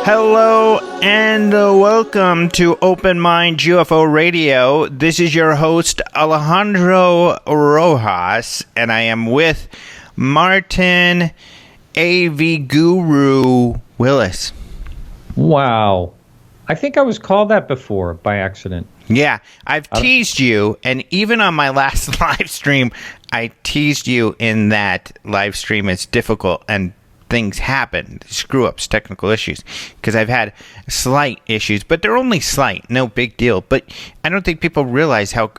Hello and welcome to Minds UFO Radio. This is your host Alejandro Rojas, and I am with Martin AV Guru Willis. Wow. I think I was called that before by accident. Yeah, I've teased you, and even on my last live stream, I teased you in that live stream is difficult and things happen, screw-ups, technical issues, because I've had slight issues, but they're only slight, no big deal. But I don't think people realize how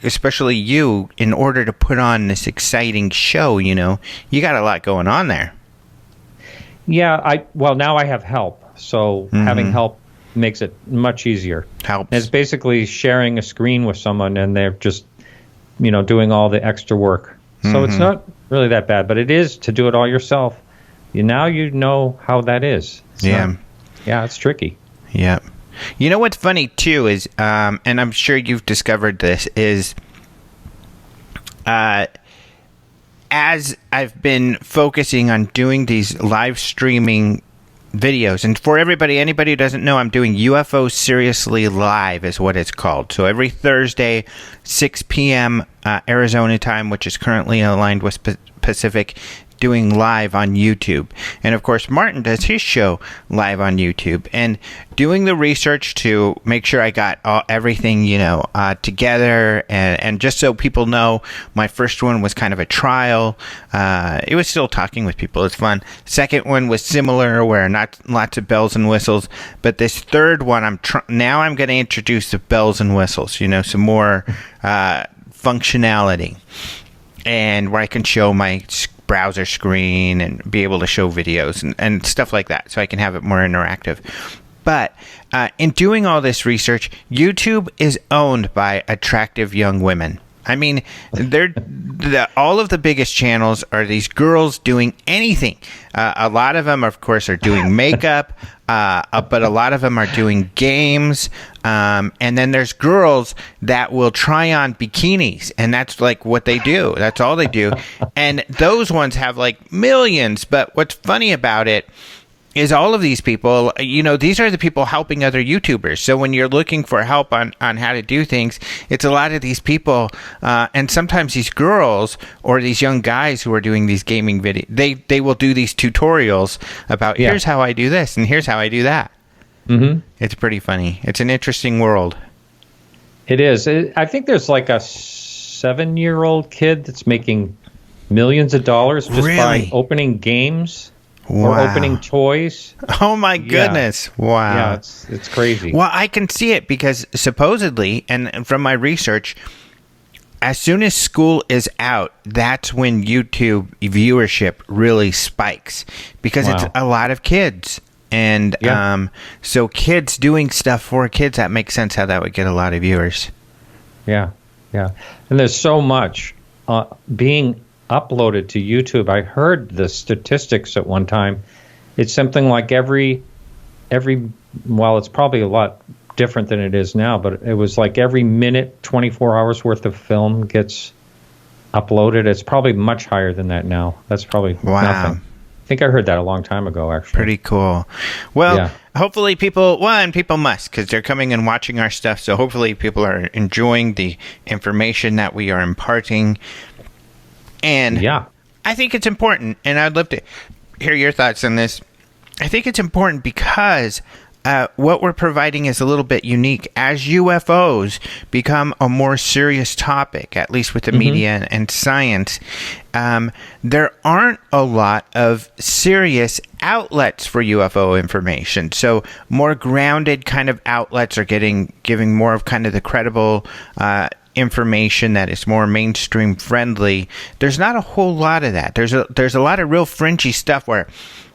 especially you, in order to put on this exciting show, you got a lot going on there. Yeah, now I have help, so having help makes it much easier. Helps. It's basically sharing a screen with someone, and they're just, doing all the extra work. So it's not really that bad, but it is to do it all yourself. Now you know how that is. It's tricky. Yeah. You know what's funny, too, is, and I'm sure you've discovered this, is as I've been focusing on doing these live streaming videos, and for anybody who doesn't know, I'm doing UFO Seriously Live is what it's called. So every Thursday, 6 p.m. Arizona time, which is currently aligned with Pacific, doing live on YouTube. And of course, Martin does his show live on YouTube, and doing the research to make sure I got everything, together. And just so people know, my first one was kind of a trial. It was still talking with people. It's fun. Second one was similar, where not lots of bells and whistles. But this third one, now I'm going to introduce the bells and whistles, some more functionality, and where I can show my browser screen and be able to show videos and stuff like that, so I can have it more interactive. But in doing all this research, YouTube is owned by attractive young women. I mean, all of the biggest channels are these girls doing anything. A lot of them, of course, are doing makeup, but a lot of them are doing games. And then there's girls that will try on bikinis, and that's like what they do. That's all they do. And those ones have like millions. But what's funny about it is all of these people, these are the people helping other YouTubers. So when you're looking for help on how to do things, it's a lot of these people, and sometimes these girls or these young guys who are doing these gaming videos, they will do these tutorials about here's how I do this and here's how I do that. Mm-hmm. It's pretty funny. It's an interesting world. It is. I think there's like a 7-year-old kid that's making millions of dollars just by opening games. Or opening toys. Oh my goodness. Yeah. Wow. Yeah, it's crazy. Well, I can see it because supposedly, and from my research, as soon as school is out, that's when YouTube viewership really spikes, because it's a lot of kids. And so kids doing stuff for kids, that makes sense how that would get a lot of viewers. Yeah. And there's so much being uploaded to YouTube. I heard the statistics at one time. It's something like every it's probably a lot different than it is now, but it was like every minute 24 hours worth of film gets uploaded. It's probably much higher than that now. That's probably nothing. I think I heard that a long time ago, actually. Pretty cool. Well, hopefully people must, because they're coming and watching our stuff, so hopefully people are enjoying the information that we are imparting. And I think it's important, and I'd love to hear your thoughts on this. I think it's important because what we're providing is a little bit unique. As UFOs become a more serious topic, at least with the media and science, there aren't a lot of serious outlets for UFO information. So more grounded kind of outlets are giving more of kind of the credible information that is more mainstream friendly. There's not a whole lot of that. There's a lot of real fringy stuff where,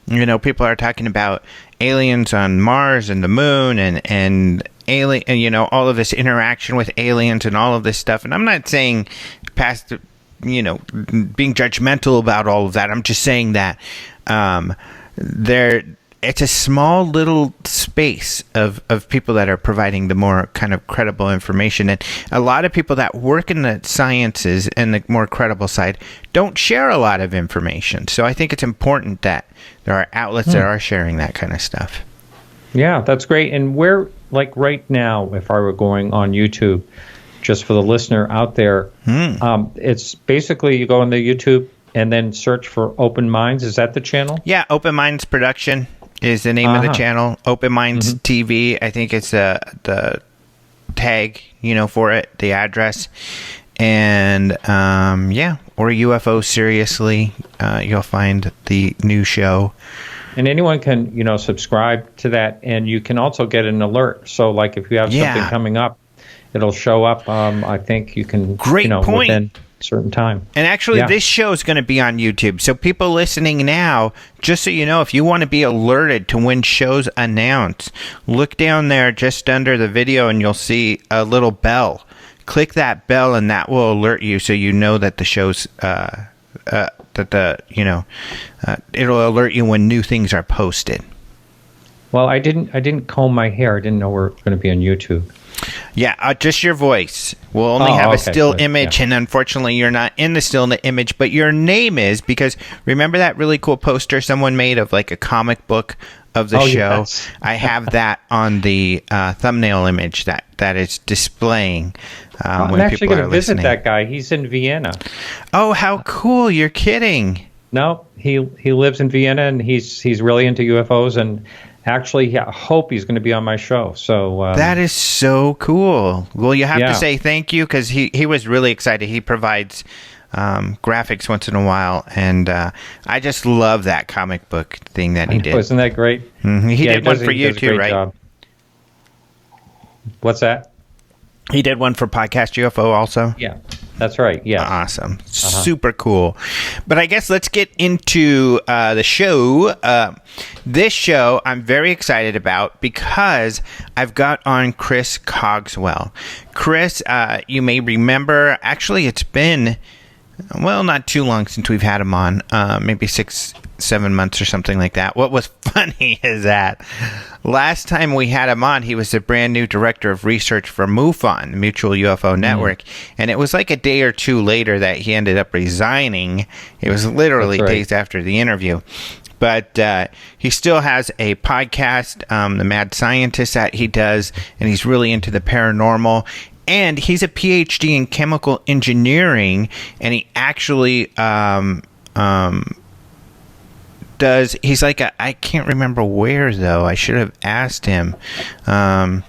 people are talking about aliens on Mars and the moon and alien, and all of this interaction with aliens and all of this stuff. And I'm not saying past, being judgmental about all of that. I'm just saying that it's a small little space of people that are providing the more kind of credible information. And a lot of people that work in the sciences and the more credible side don't share a lot of information. So I think it's important that there are outlets that are sharing that kind of stuff. Yeah, that's great. And where, like right now, if I were going on YouTube, just for the listener out there, it's basically you go on the YouTube and then search for Open Minds. Is that the channel? Yeah, Open Minds Production is the name of the channel. Open Minds TV, I think it's the tag, for it, the address. And, or UFO Seriously, you'll find the new show. And anyone can, subscribe to that, and you can also get an alert. So, like, if you have something coming up, it'll show up. I think you can, Great point. within a certain time. And actually, this show is going to be on YouTube. So people listening now, just so you know, if you want to be alerted to when shows announce, look down there just under the video, and you'll see a little bell. Click that bell, and that will alert you, so you know that the show's it'll alert you when new things are posted. Well, I didn't comb my hair. I didn't know we're going to be on YouTube. Yeah, just your voice. We'll only have a still image, and unfortunately you're not in the still image, but your name is, because remember that really cool poster someone made of like a comic book of the show? Yes. I have that on the thumbnail image that is displaying I'm actually going to visit that guy. He's in Vienna. Oh, how cool. You're kidding. No, he lives in Vienna, and he's really into UFOs, and actually, I hope he's going to be on my show. So that is so cool. Well, you have to say thank you, because he was really excited. He provides graphics once in a while, and I just love that comic book thing that he did. Isn't that great? Mm-hmm. He did one for you too, right? Job. What's that? He did one for Podcast UFO also? Yeah, that's right. Yeah. Awesome. Super cool. But I guess let's get into the show. This show I'm very excited about because I've got on Chris Cogswell. Chris, you may remember, actually it's been, not too long since we've had him on, maybe 6-7 months or something like that. What was funny is that last time we had him on, he was the brand new director of research for MUFON, the Mutual UFO Network, and it was like a day or two later that he ended up resigning. It was literally days after the interview. But he still has a podcast, The Mad Scientist, that he does, and he's really into the paranormal. And he's a PhD in chemical engineering, and he actually he's like I can't remember where, though. I should have asked him. I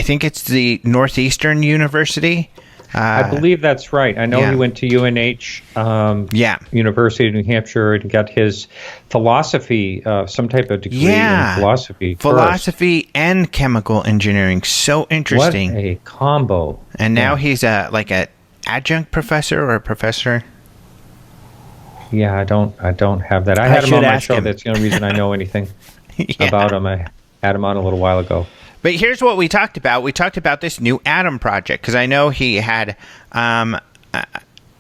think it's the Northeastern University. I believe that's right. I know he went to UNH, University of New Hampshire, and got his philosophy, some type of degree in philosophy. Philosophy and chemical engineering. So interesting. What a combo. And now he's like an adjunct professor or a professor. Yeah, I don't have that. I had him on my show. That's the only reason I know anything about him. I had him on a little while ago. But here's what we talked about. We talked about this new atom project, because I know he had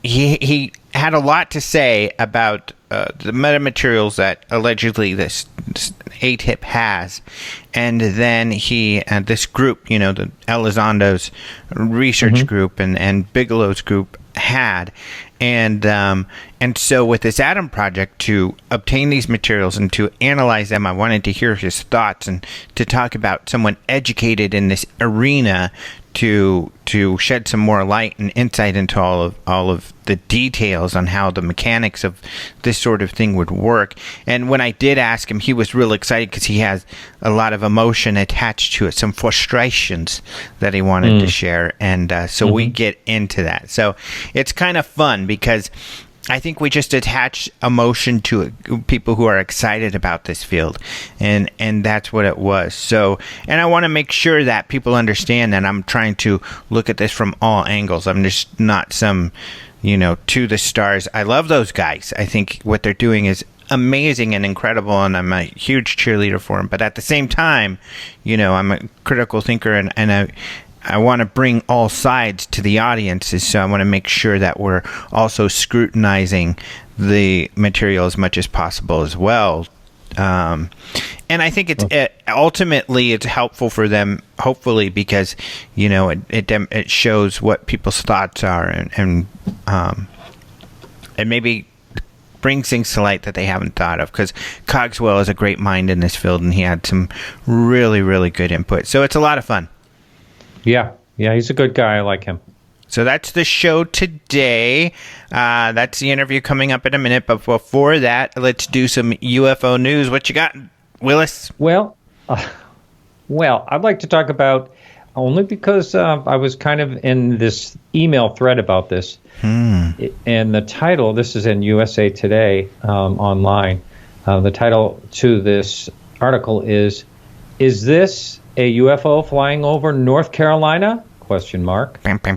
he had a lot to say about the metamaterials that allegedly this ATIP has, and then he this group, the Elizondo's research group and Bigelow's group had. And so with this atom project, to obtain these materials and to analyze them, I wanted to hear his thoughts and to talk about someone educated in this arena to shed some more light and insight into all of the details on how the mechanics of this sort of thing would work. And when I did ask him, he was real excited because he has a lot of emotion attached to it, some frustrations that he wanted to share. And so we get into that. So it's kind of fun because I think we just attach emotion to it, people who are excited about this field, and that's what it was. So, and I want to make sure that people understand that I'm trying to look at this from all angles. I'm just not some, to the stars. I love those guys. I think what they're doing is amazing and incredible, and I'm a huge cheerleader for them. But at the same time, I'm a critical thinker, and I want to bring all sides to the audiences, so I want to make sure that we're also scrutinizing the material as much as possible as well. And I think ultimately it's helpful for them, hopefully, because it shows what people's thoughts are, and maybe brings things to light that they haven't thought of. Because Cogswell is a great mind in this field, and he had some really, really good input. So it's a lot of fun. Yeah, he's a good guy. I like him. So that's the show today. That's the interview coming up in a minute. But before that, let's do some UFO news. What you got, Willis? Well, I'd like to talk about, only because I was kind of in this email thread about this. And the title, this is in USA Today online. The title to this article is this a UFO flying over North Carolina? ?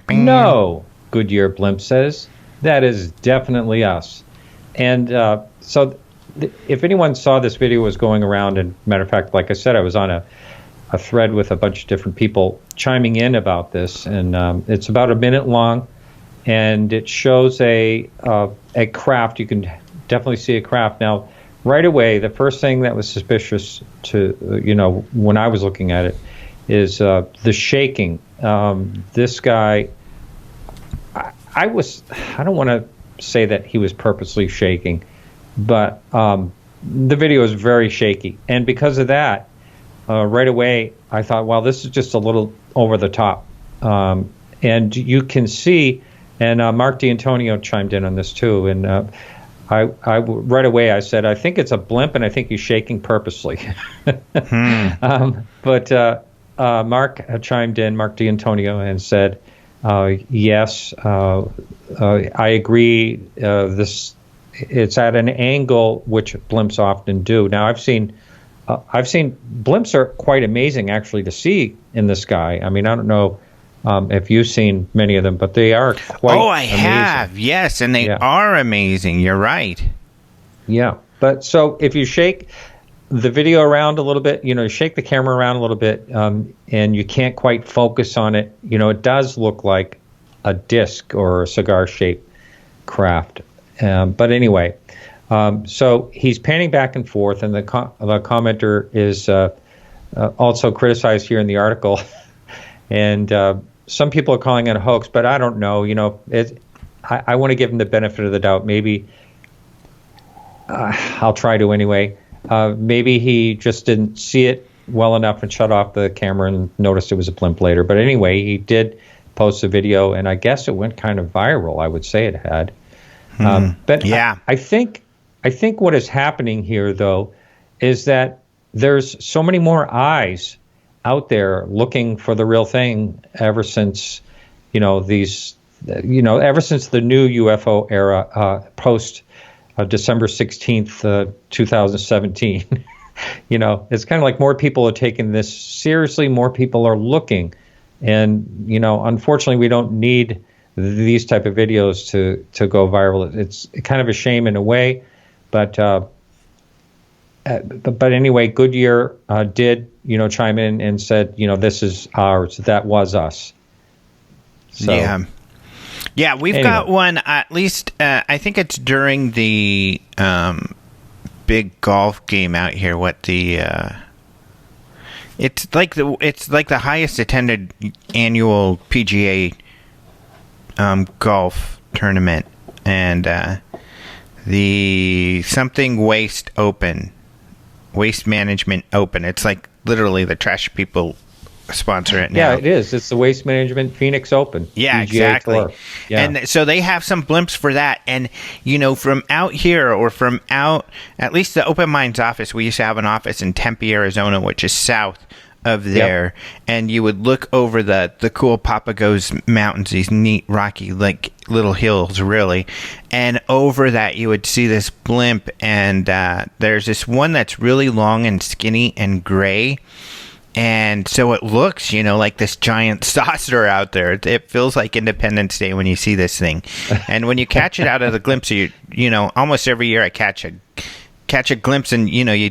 No, Goodyear Blimp says. That is definitely us. And so if anyone saw this video was going around, and matter of fact, like I said, I was on a thread with a bunch of different people chiming in about this, and it's about a minute long, and it shows a craft. You can definitely see a craft. Now, right away, the first thing that was suspicious to, when I was looking at it, is the shaking. This guy, I don't want to say that he was purposely shaking, but the video is very shaky. And because of that, right away, I thought, well, this is just a little over the top. And you can see, and Mark D'Antonio chimed in on this too, and I right away I said, I think it's a blimp, and I think he's shaking purposely. But Mark chimed in, Mark D'Antonio, and said, yes, I agree. It's at an angle which blimps often do. Now, I've seen blimps are quite amazing actually to see in the sky. I mean, I don't know if you've seen many of them, but they are quite amazing. Have, yes, and they are amazing. You're right. Yeah, but so if you shake the video around a little bit, shake the camera around a little bit, and you can't quite focus on it, it does look like a disc or a cigar-shaped craft. But anyway, so he's panning back and forth, and the commenter is also criticized here in the article. And some people are calling it a hoax, but I don't know. I want to give him the benefit of the doubt. Maybe I'll try to anyway. Maybe he just didn't see it well enough and shut off the camera and noticed it was a blimp later. But anyway, he did post a video, and I guess it went kind of viral. I would say it had. But yeah, I think what is happening here, though, is that there's so many more eyes out there looking for the real thing ever since, ever since the new UFO era, post December 16th, 2017. It's kind of like more people are taking this seriously, more people are looking. And, unfortunately, we don't need these type of videos to go viral. It's kind of a shame in a way, but anyway, Goodyear did, chime in and said, this is ours. That was us. So, yeah, we've got one. At least I think it's during the big golf game out here. It's like the highest attended annual PGA golf tournament, and the something Waste Management Open. It's like literally the trash people sponsor it now. Yeah, it is. It's the Waste Management Phoenix Open. Yeah, PGA exactly. Tour. Yeah. And so they have some blimps for that. And, from out here or from out, at least the Open Minds office, we used to have an office in Tempe, Arizona, which is south of there. Yep. And you would look over the cool Papagos Mountains, these neat, rocky, like little hills, really. And over that, you would see this blimp. And there's this one that's really long and skinny and gray. And so it looks, like this giant saucer out there. It feels like Independence Day when you see this thing. And when you catch it out of the glimpse, almost every year I catch a glimpse, and you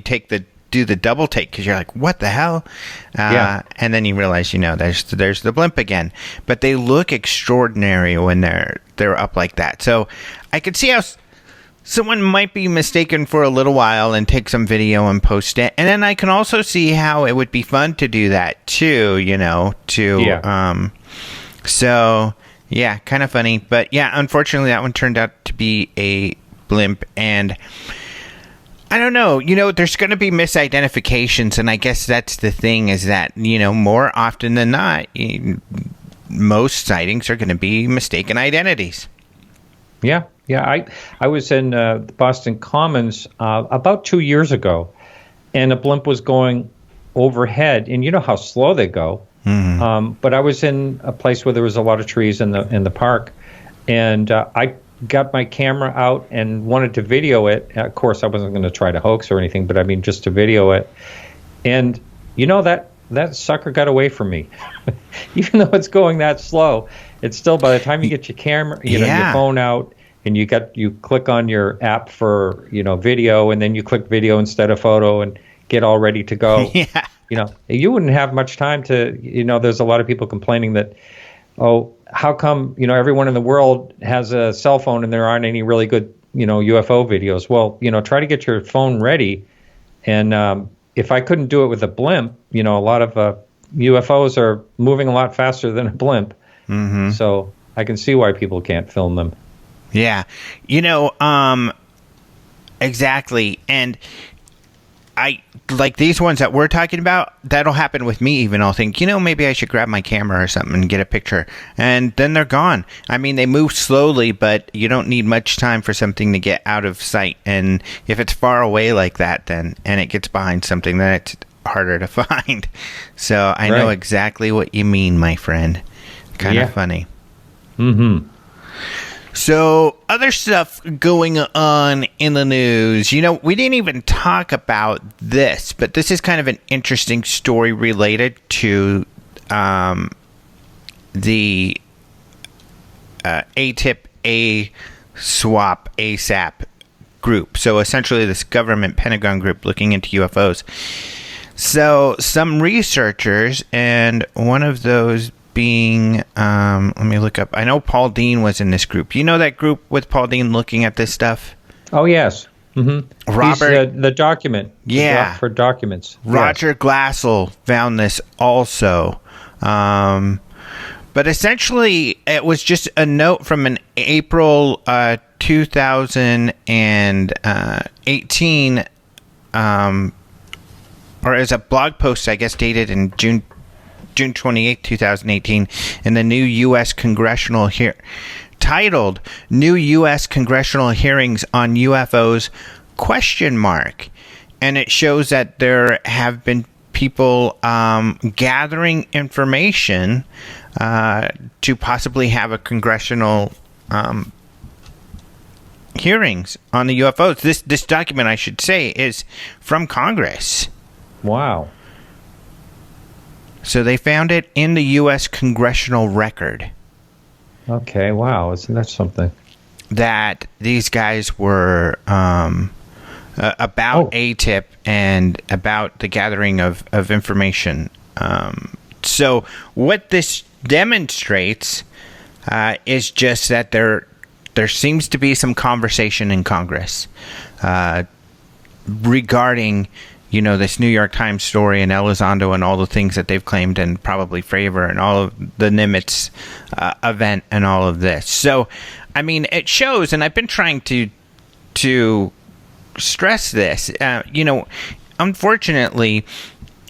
do the double take because you're like, what the hell? And then you realize, there's the blimp again. But they look extraordinary when they're up like that. So I could see how someone might be mistaken for a little while and take some video and post it. And then I can also see how it would be fun to do that too, so yeah, kind of funny. But yeah, unfortunately that one turned out to be a blimp, and I don't know, there's going to be misidentifications, and I guess that's the thing, is that, more often than not, most sightings are going to be mistaken identities. Yeah. Yeah, I was in the Boston Commons about 2 years ago, and a blimp was going overhead, and you know how slow they go. Mm-hmm. But I was in a place where there was a lot of trees in the park, and I got my camera out and wanted to video it. Of course, I wasn't going to try to hoax or anything, but I mean just to video it. And that sucker got away from me, even though it's going that slow. It's still, by the time you get your camera, your phone out. And you click on your app for, video, and then you click video instead of photo and get all ready to go. Yeah. You wouldn't have much time to, there's a lot of people complaining that, how come, everyone in the world has a cell phone and there aren't any really good, UFO videos? Well, try to get your phone ready. And if I couldn't do it with a blimp, a lot of UFOs are moving a lot faster than a blimp. Mm-hmm. So I can see why people can't film them. Yeah. Exactly. And I like these ones that we're talking about, that'll happen with me even. I'll think, maybe I should grab my camera or something and get a picture. And then they're gone. I mean, they move slowly, but you don't need much time for something to get out of sight. And if it's far away like that, and it gets behind something, then it's harder to find. So I know exactly what you mean, my friend. Kind of funny. Mm-hmm. So, other stuff going on in the news. We didn't even talk about this, but this is kind of an interesting story related to the ATIP A-SWAP ASAP group. So, essentially, this government Pentagon group looking into UFOs. So, some researchers, and one of those being, let me look up. I know Paul Dean was in this group. You know that group with Paul Dean looking at this stuff? Oh, yes. Mm-hmm. Robert, he's, the document. Yeah. For documents. Roger Glassell found this also. But essentially, it was just a note from an April 2018, or as a blog post, I guess, dated in June 28, 2018, in the new U.S. Congressional titled "New U.S. Congressional Hearings on UFOs?" ? And it shows that there have been people gathering information to possibly have a congressional hearings on the UFOs. This document, I should say, is from Congress. Wow. So they found it in the U.S. Congressional record. Okay, wow. Isn't that something? That these guys were about ATIP and about the gathering of information. So what this demonstrates is just that there seems to be some conversation in Congress regarding this New York Times story and Elizondo and all the things that they've claimed, and probably Fravor and all of the Nimitz event and all of this. So, I mean, it shows, and I've been trying to stress this. Unfortunately,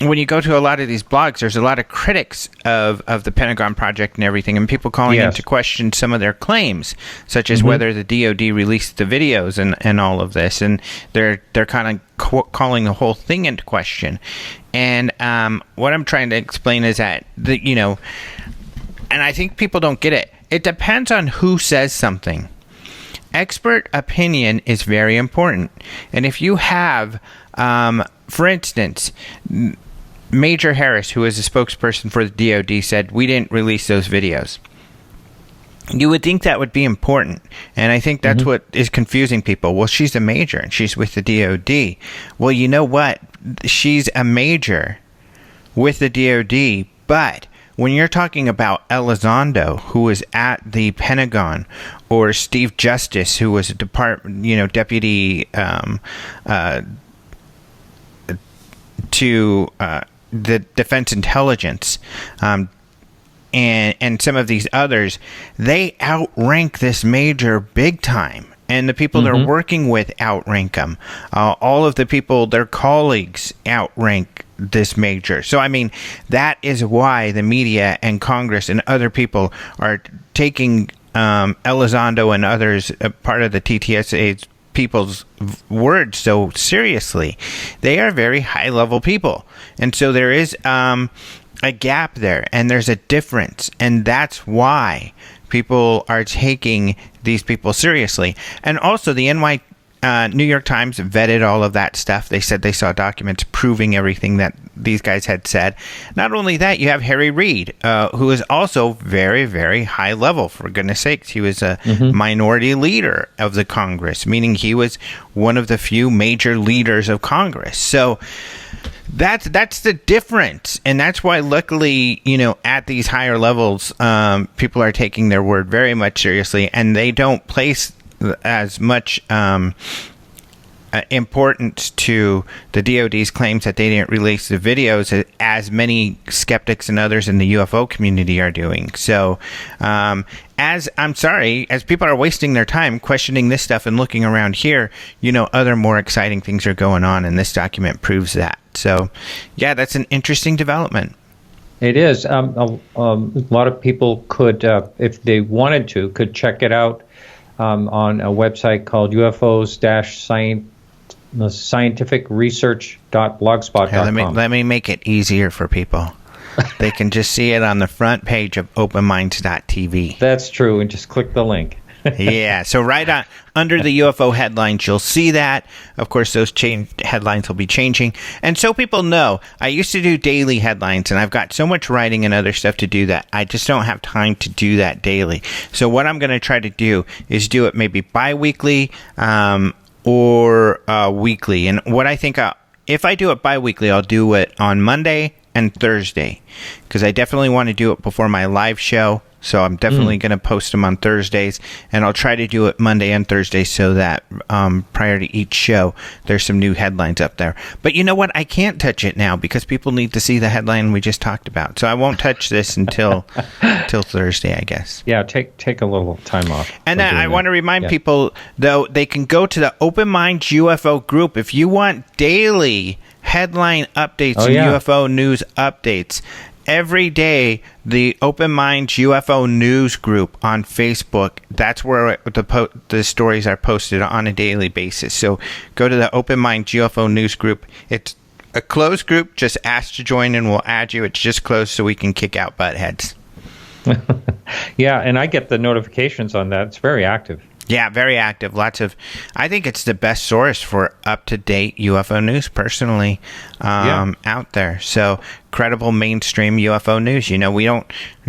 when you go to a lot of these blogs, there's a lot of critics of the Pentagon project and everything, and people calling into question some of their claims, such as whether the DoD released the videos and all of this, and they're kind of calling the whole thing into question. And what I'm trying to explain is that and I think people don't get it. It depends on who says something. Expert opinion is very important, and if you have, for instance, Major Harris, who is a spokesperson for the DoD, said we didn't release those videos. You would think that would be important, and I think that's what is confusing people. Well, she's a major, and she's with the DoD. Well, you know what? She's a major with the DoD, but when you're talking about Elizondo, who was at the Pentagon, or Steve Justice, who was a deputy to the Defense Intelligence, and some of these others, they outrank this major big time. And the people they're working with outrank them. All of the people, their colleagues, outrank this major. So, I mean, that is why the media and Congress and other people are taking Elizondo and others, part of the TTSA's people's words, so seriously. They are very high-level people. And so there is a gap there, and there's a difference. And that's why people are taking these people seriously. And also the New York Times vetted all of that stuff. They said they saw documents proving everything that these guys had said. Not only that, you have Harry Reid, who is also very, very high level, for goodness sakes. He was a minority leader of the Congress, meaning he was one of the few major leaders of Congress. So that's the difference, and that's why, luckily, at these higher levels, people are taking their word very much seriously, and they don't place as much importance to the DoD's claims that they didn't release the videos as many skeptics and others in the UFO community are doing. So, as people are wasting their time questioning this stuff and looking around here, other more exciting things are going on, and this document proves that. So, yeah, that's an interesting development. It is. A lot of people could, if they wanted to, could check it out on a website called UFOs-scientificresearch.blogspot.com. Hey, let me make it easier for people. They can just see it on the front page of openminds.tv. That's true, and just click the link. Yeah, so right on under the UFO headlines, you'll see that. Of course, those headlines will be changing. And so people know, I used to do daily headlines, and I've got so much writing and other stuff to do that I just don't have time to do that daily. So what I'm going to try to do is do it maybe bi-weekly or weekly. And what I think, if I do it bi-weekly, I'll do it on Monday and Thursday, because I definitely want to do it before my live show. So I'm definitely going to post them on Thursdays, and I'll try to do it Monday and Thursday so that prior to each show, there's some new headlines up there. But you know what? I can't touch it now because people need to see the headline we just talked about. So I won't touch this until Thursday, I guess. Yeah, take a little time off. And then I want to remind people, though, they can go to the Open Minds UFO group if you want daily headline updates and UFO news updates. Every day, the Open Minds UFO News Group on Facebook, that's where the stories are posted on a daily basis. So go to the Open Minds UFO News Group. It's a closed group. Just ask to join and we'll add you. It's just closed so we can kick out butt heads. Yeah, and I get the notifications on that. It's very active. Yeah, very active. I think it's the best source for up-to-date UFO news, personally, out there. So, credible mainstream UFO news. We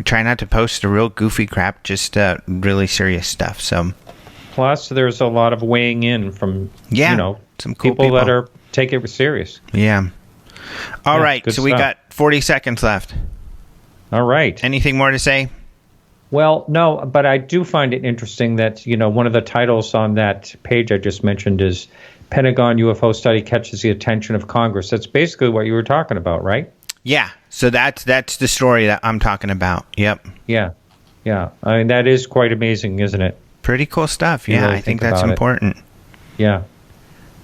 try not to post the real goofy crap, just really serious stuff. So, plus, there's a lot of weighing in from, some cool people that are take it serious. Yeah. All right, so we got 40 seconds left. All right. Anything more to say? Well, no, but I do find it interesting that, one of the titles on that page I just mentioned is Pentagon UFO Study Catches the Attention of Congress. That's basically what you were talking about, right? Yeah. So that's the story that I'm talking about. Yep. Yeah. Yeah. I mean, that is quite amazing, isn't it? Pretty cool stuff. Yeah, I think that's important. Yeah.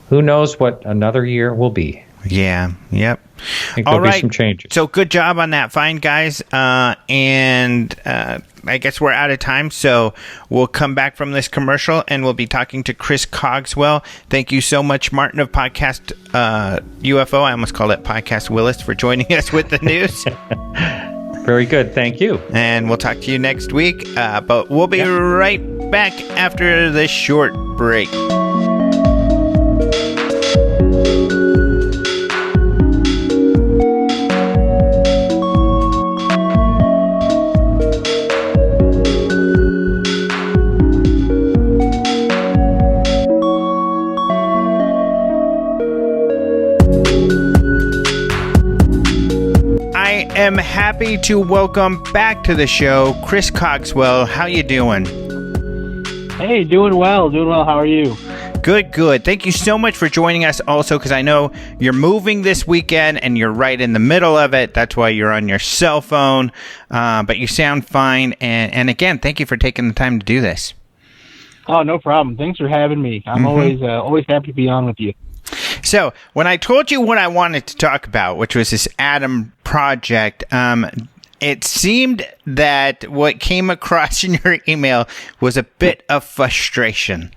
Who knows what another year will be. Yeah. Yep. I think there'll be some changes. So good job on that find, guys. And I guess we're out of time, so we'll come back from this commercial and we'll be talking to Chris Cogswell. Thank you so much, Martin of Podcast UFO. I almost called it Podcast Willis for joining us with the news. Very good. Thank you. And we'll talk to you next week. But we'll be right back after this short break. I am happy to welcome back to the show Chris Cogswell. How you doing? Hey, doing well. How are you? Good. Thank you so much for joining us also, because I know you're moving this weekend and you're right in the middle of it. That's why you're on your cell phone, but you sound fine. And again, thank you for taking the time to do this. Oh, no problem. Thanks for having me. I'm always happy to be on with you. So when I told you what I wanted to talk about, which was this Atom project, it seemed that what came across in your email was a bit of frustration.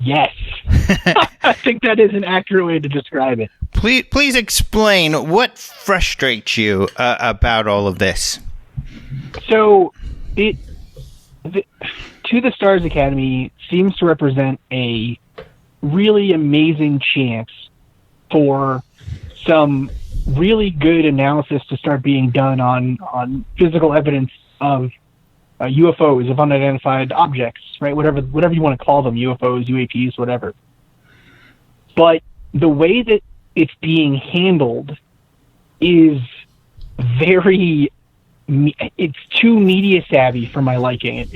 Yes. I think that is an accurate way to describe it. Please explain what frustrates you about all of this. So, To the Stars Academy seems to represent a really amazing chance for some really good analysis to start being done on physical evidence of UFOs, of unidentified objects, right? Whatever you want to call them, UFOs, UAPs, whatever. But the way that it's being handled is it's too media savvy for my liking.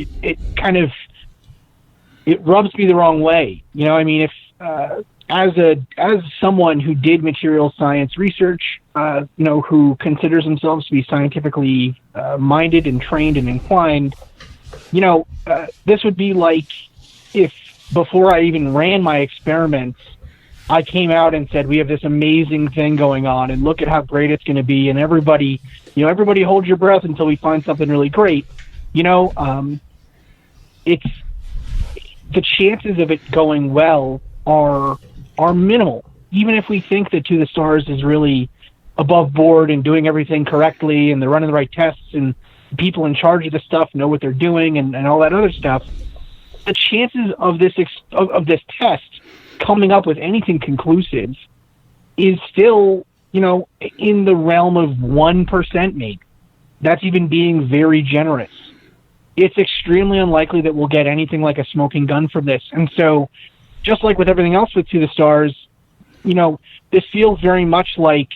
It rubs me the wrong way. You know, I mean, if as someone who did material science research, who considers themselves to be scientifically minded and trained and inclined, this would be like if before I even ran my experiments, I came out and said, we have this amazing thing going on and look at how great it's going to be. And everybody hold your breath until we find something really great. It's the chances of it going well are minimal. Even if we think that To the Stars is really above board and doing everything correctly and they're running the right tests and the people in charge of the stuff know what they're doing and all that other stuff, the chances of this test coming up with anything conclusive is still, in the realm of 1% maybe. That's even being very generous. It's extremely unlikely that we'll get anything like a smoking gun from this. And so, just like with everything else with To the Stars, this feels very much like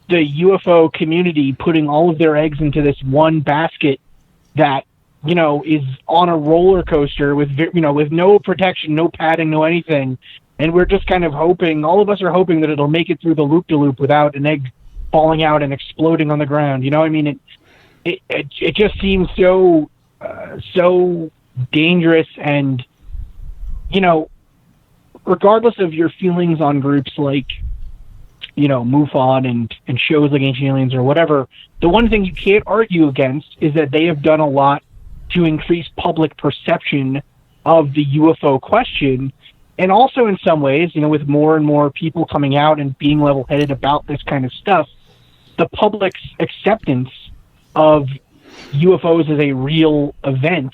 the UFO community putting all of their eggs into this one basket that, is on a roller coaster with no protection, no padding, no anything. And we're just kind of hoping, all of us are hoping that it'll make it through the loop-de-loop without an egg falling out and exploding on the ground. It just seems so dangerous. And, regardless of your feelings on groups like, MUFON and shows like Ancient Aliens or whatever, the one thing you can't argue against is that they have done a lot to increase public perception of the UFO question. And also in some ways, with more and more people coming out and being level-headed about this kind of stuff, the public's acceptance of UFOs as a real event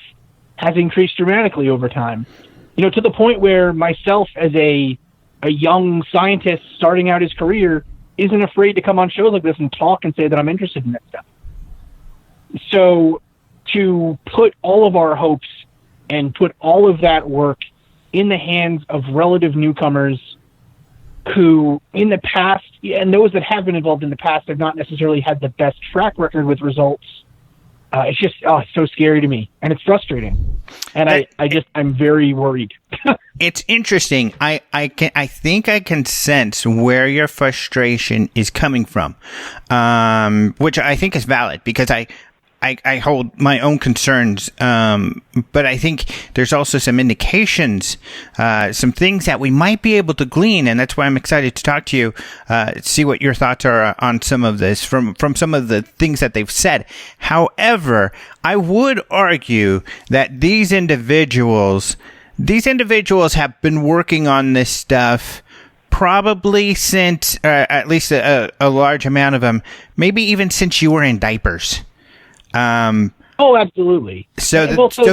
has increased dramatically over time. To the point where myself as a young scientist starting out his career isn't afraid to come on shows like this and talk and say that I'm interested in that stuff. So to put all of our hopes and put all of that work in the hands of relative newcomers who in the past, and those that have been involved in the past, have not necessarily had the best track record with results, it's just it's so scary to me, and it's frustrating, and I'm very worried. It's interesting. I think I can sense where your frustration is coming from, which I think is valid, because I hold my own concerns, but I think there's also some indications, some things that we might be able to glean, and that's why I'm excited to talk to you, see what your thoughts are on some of this from some of the things that they've said. However, I would argue that these individuals have been working on this stuff probably since, at least a large amount of them, maybe even since you were in diapers. Oh, absolutely. So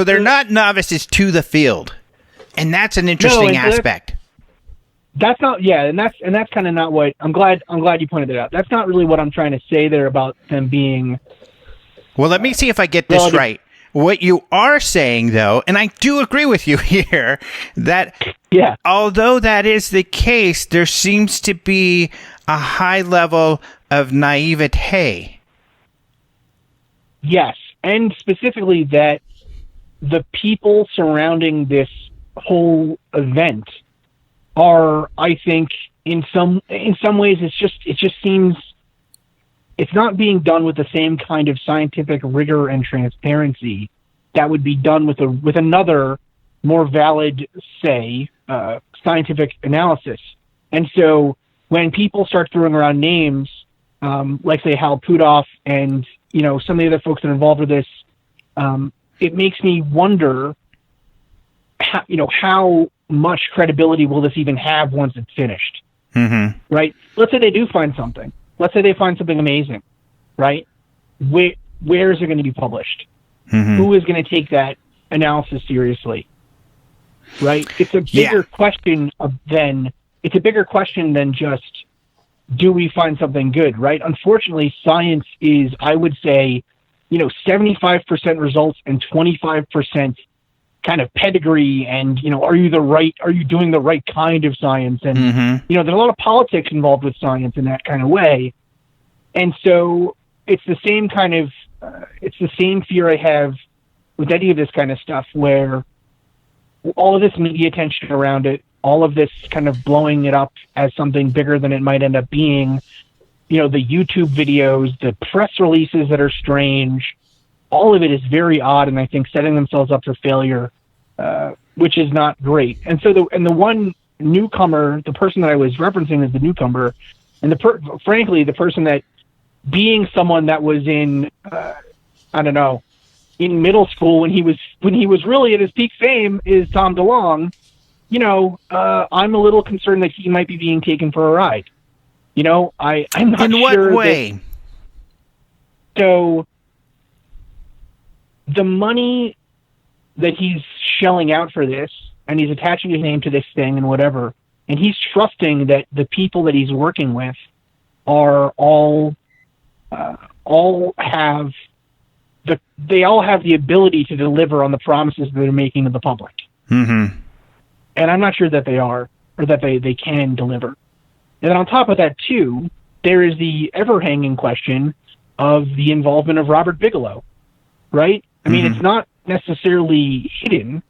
they're not novices to the field, and that's an interesting aspect. That's not, yeah, and that's kind of not what I'm glad you pointed it out. That's not really what I'm trying to say there about them being. Well, let me see if I get this right. What you are saying, though, and I do agree with you here, that although that is the case, there seems to be a high level of naivete. Yes, and specifically that the people surrounding this whole event are, I think, in some ways, it just seems it's not being done with the same kind of scientific rigor and transparency that would be done with another more valid, say, scientific analysis. And so when people start throwing around names, like say Hal Puthoff and some of the other folks that are involved with this, it makes me wonder how much credibility will this even have once it's finished? Mm-hmm. Right? Let's say they do find something. Let's say they find something amazing, right? Where is it going to be published? Mm-hmm. Who is going to take that analysis seriously? Right? It's a bigger question it's a bigger question than just, do we find something good, right? Unfortunately, science is, I would say, 75% results and 25% kind of pedigree and, are you doing the right kind of science? And, there's a lot of politics involved with science in that kind of way. And so it's the same kind of, it's the same fear I have with any of this kind of stuff, where all of this media attention around it, all of this kind of blowing it up as something bigger than it might end up being, the YouTube videos, the press releases that are strange, all of it is very odd, and I think setting themselves up for failure, which is not great. And so the one newcomer, the person that I was referencing as the newcomer, and frankly, the person that, being someone that was in, in middle school when he was really at his peak fame, is Tom DeLonge. I'm a little concerned that he might be being taken for a ride. I'm not sure. In what way? So the money that he's shelling out for this, and he's attaching his name to this thing and whatever, and he's trusting that the people that he's working with are all have the ability to deliver on the promises that they're making to the public. Mm-hmm. And I'm not sure that they are, or that they can deliver. And then on top of that, too, there is the ever-hanging question of the involvement of Robert Bigelow, right? I mean, it's not necessarily hidden.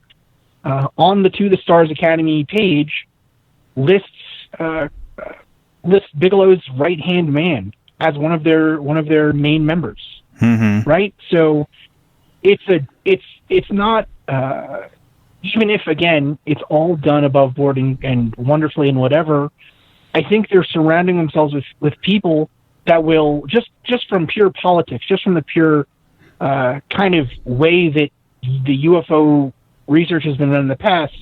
On the To the Stars Academy page, lists Bigelow's right-hand man as one of their main members, right? So it's not. Even if, again, it's all done above board and wonderfully and whatever, I think they're surrounding themselves with people that will, just from pure politics, just from the pure kind of way that the UFO research has been done in the past,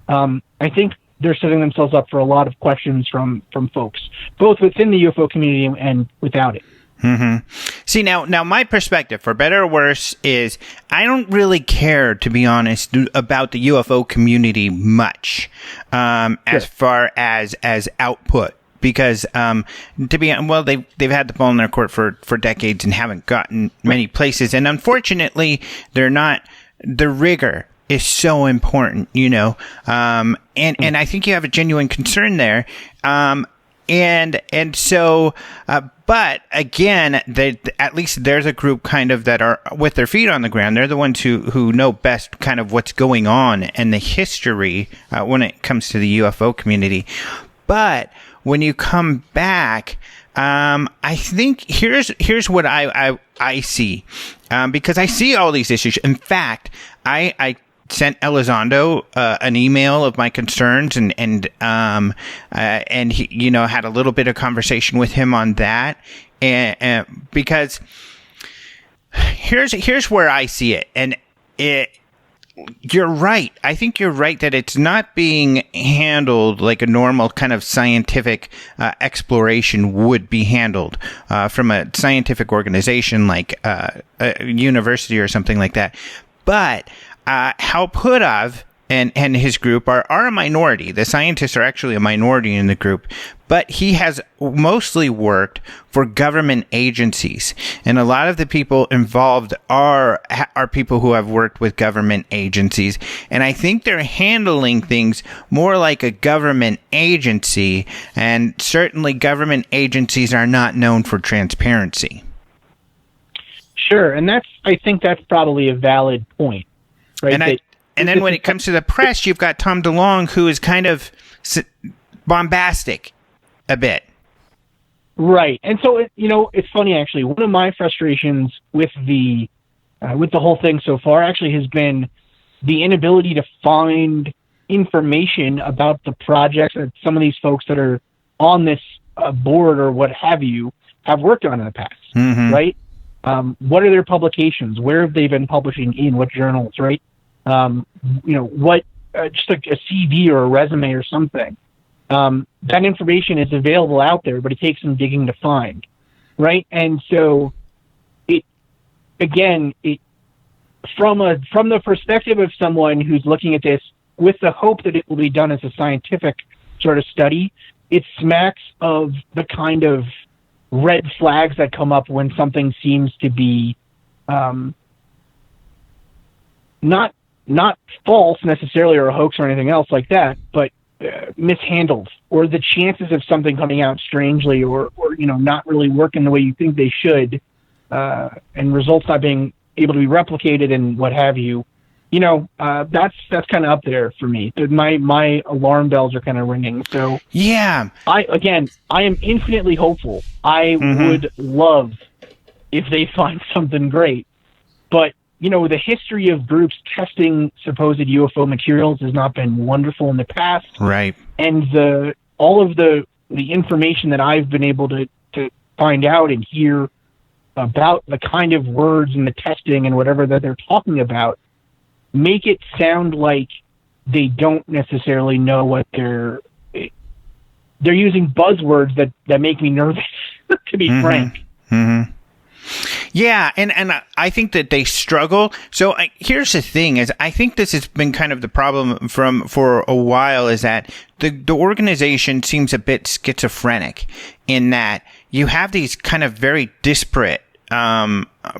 I think they're setting themselves up for a lot of questions from folks, both within the UFO community and without it. Mm-hmm. See, now my perspective, for better or worse, is I don't really care, to be honest, about the UFO community much, as far as output, because they've had the ball in their court for decades and haven't gotten many places, and unfortunately, they're not. The rigor is so important, and I think you have a genuine concern there. And so, but again, at least there's a group kind of that are with their feet on the ground. They're the ones who know best kind of what's going on and the history when it comes to the UFO community. But when you come back, I think here's what I see, because I see all these issues. In fact, I sent Alejandro an email of my concerns, and he, had a little bit of conversation with him on that, and because here's where I see it, and you're right. I think you're right that it's not being handled like a normal kind of scientific exploration would be handled from a scientific organization like a university or something like that. But Hal Puthoff and his group are a minority. The scientists are actually a minority in the group, but he has mostly worked for government agencies, and a lot of the people involved are people who have worked with government agencies, and I think they're handling things more like a government agency, and certainly government agencies are not known for transparency. Sure, and I think that's probably a valid point, right? And then when it comes to the press, you've got Tom DeLonge, who is kind of bombastic a bit. Right. And so, it's funny, actually. One of my frustrations with the whole thing so far actually has been the inability to find information about the projects that some of these folks that are on this board or what have you have worked on in the past, right? What are their publications? Where have they been publishing in? What journals, right? What, just like a CV or a resume or something. That information is available out there, but it takes some digging to find, right? And so from the perspective of someone who's looking at this with the hope that it will be done as a scientific sort of study, it smacks of the kind of red flags that come up when something seems to be not false necessarily or a hoax or anything else like that, but mishandled, or the chances of something coming out strangely or not really working the way you think they should, and results not being able to be replicated and what have you. That's kind of up there for me. My alarm bells are kind of ringing. So yeah, I am infinitely hopeful. I would love if they find something great, but the history of groups testing supposed UFO materials has not been wonderful in the past. Right. And all of the information that I've been able to find out and hear about the kind of words and the testing and whatever that they're talking about make it sound like they don't necessarily know what they're using buzzwords that make me nervous, to be frank. Yeah, and I think that they struggle. So here's the thing: is I think this has been kind of the problem for a while. Is that the organization seems a bit schizophrenic in that you have these kind of very disparate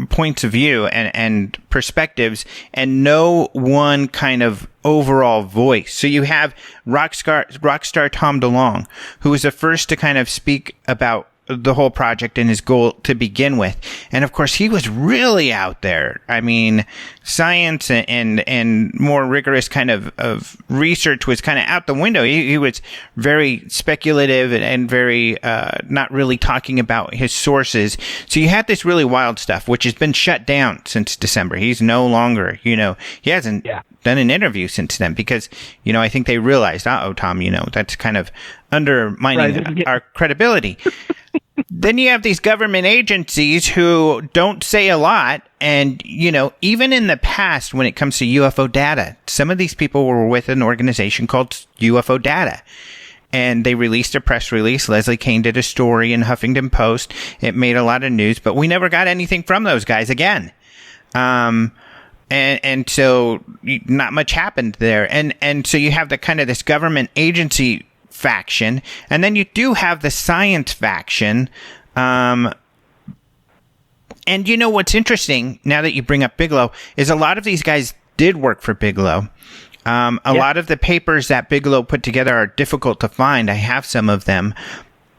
points of view and perspectives, and no one kind of overall voice. So you have rockstar Tom DeLonge, who was the first to kind of speak about the whole project and his goal to begin with. And of course, he was really out there. I mean, science and more rigorous kind of research was kind of out the window. He was very speculative and very not really talking about his sources. So you had this really wild stuff, which has been shut down since December. He's no longer, he hasn't done an interview since then because, I think they realized, Tom, that's kind of undermining our credibility. Then you have these government agencies who don't say a lot. And, even in the past, when it comes to UFO data, some of these people were with an organization called UFO Data. And they released a press release. Leslie Kean did a story in Huffington Post. It made a lot of news, but we never got anything from those guys again. And so not much happened there. And so you have the kind of this government agency faction, and then you do have the science faction. And what's interesting, now that you bring up Bigelow, is a lot of these guys did work for Bigelow. A lot of the papers that Bigelow put together are difficult to find. I have some of them,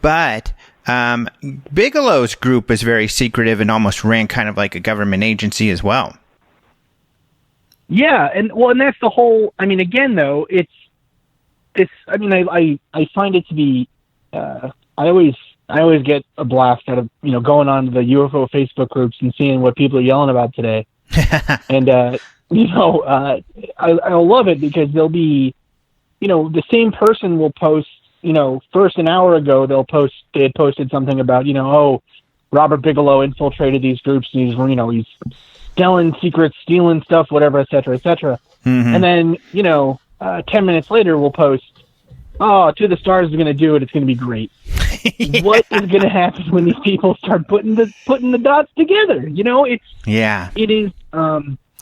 but Bigelow's group is very secretive and almost ran kind of like a government agency as well. Yeah, and that's the whole. I mean, again, though, I find it to be. I always I always get a blast out of, going on to the UFO Facebook groups and seeing what people are yelling about today. And, I love it because they'll be, the same person will post, first an hour ago, they had posted something about, Robert Bigelow infiltrated these groups and he's selling secrets, stealing stuff, whatever, et cetera, et cetera. Mm-hmm. And then, 10 minutes later, we'll post, "Oh, To the Stars is going to do it. It's going to be great." Yeah. What is going to happen when these people start putting the dots together? It is.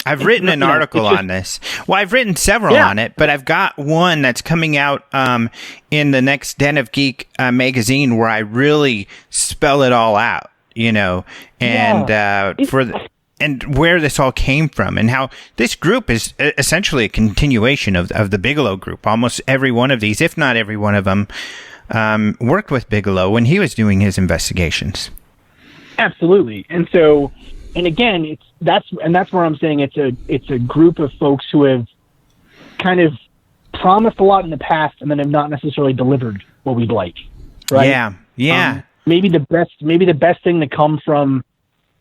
I've written an article on this. Well, I've written several on it, but I've got one that's coming out in the next Den of Geek magazine where I really spell it all out, and where this all came from and how this group is essentially a continuation of the Bigelow group. Almost every one of these, if not every one of them, worked with Bigelow when he was doing his investigations. Absolutely. And so, and again, that's where I'm saying it's a group of folks who have kind of promised a lot in the past and then have not necessarily delivered what we'd like. Right? Yeah. Maybe the best thing to come from,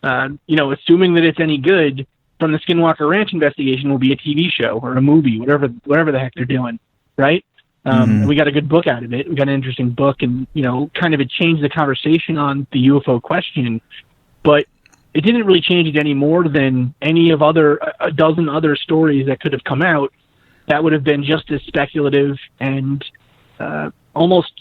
assuming that it's any good, from the Skinwalker Ranch investigation will be a TV show or a movie, whatever the heck they're doing, right? We got a good book out of it. We got an interesting book, and kind of it changed the conversation on the UFO question, but it didn't really change it any more than any of a dozen other stories that could have come out that would have been just as speculative and almost,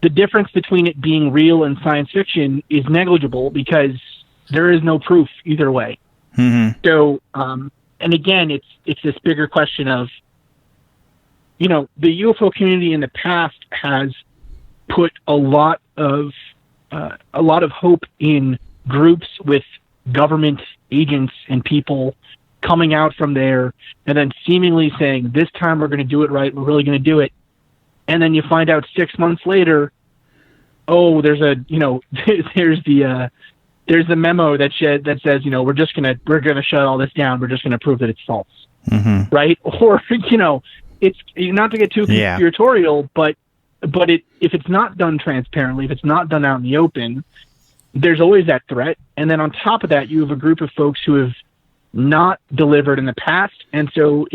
the difference between it being real and science fiction is negligible because there is no proof either way. Mm-hmm. So, and again, it's this bigger question of, the UFO community in the past has put a lot of hope in groups with government agents and people coming out from there and then seemingly saying, "This time we're going to do it right. We're really going to do it." And then you find out 6 months later, there's the memo that says, we're going to shut all this down. We're just going to prove that it's false. Mm-hmm. Right. Or, it's not to get too conspiratorial, but if it's not done transparently, if it's not done out in the open, there's always that threat. And then on top of that, you have a group of folks who have not delivered in the past. And so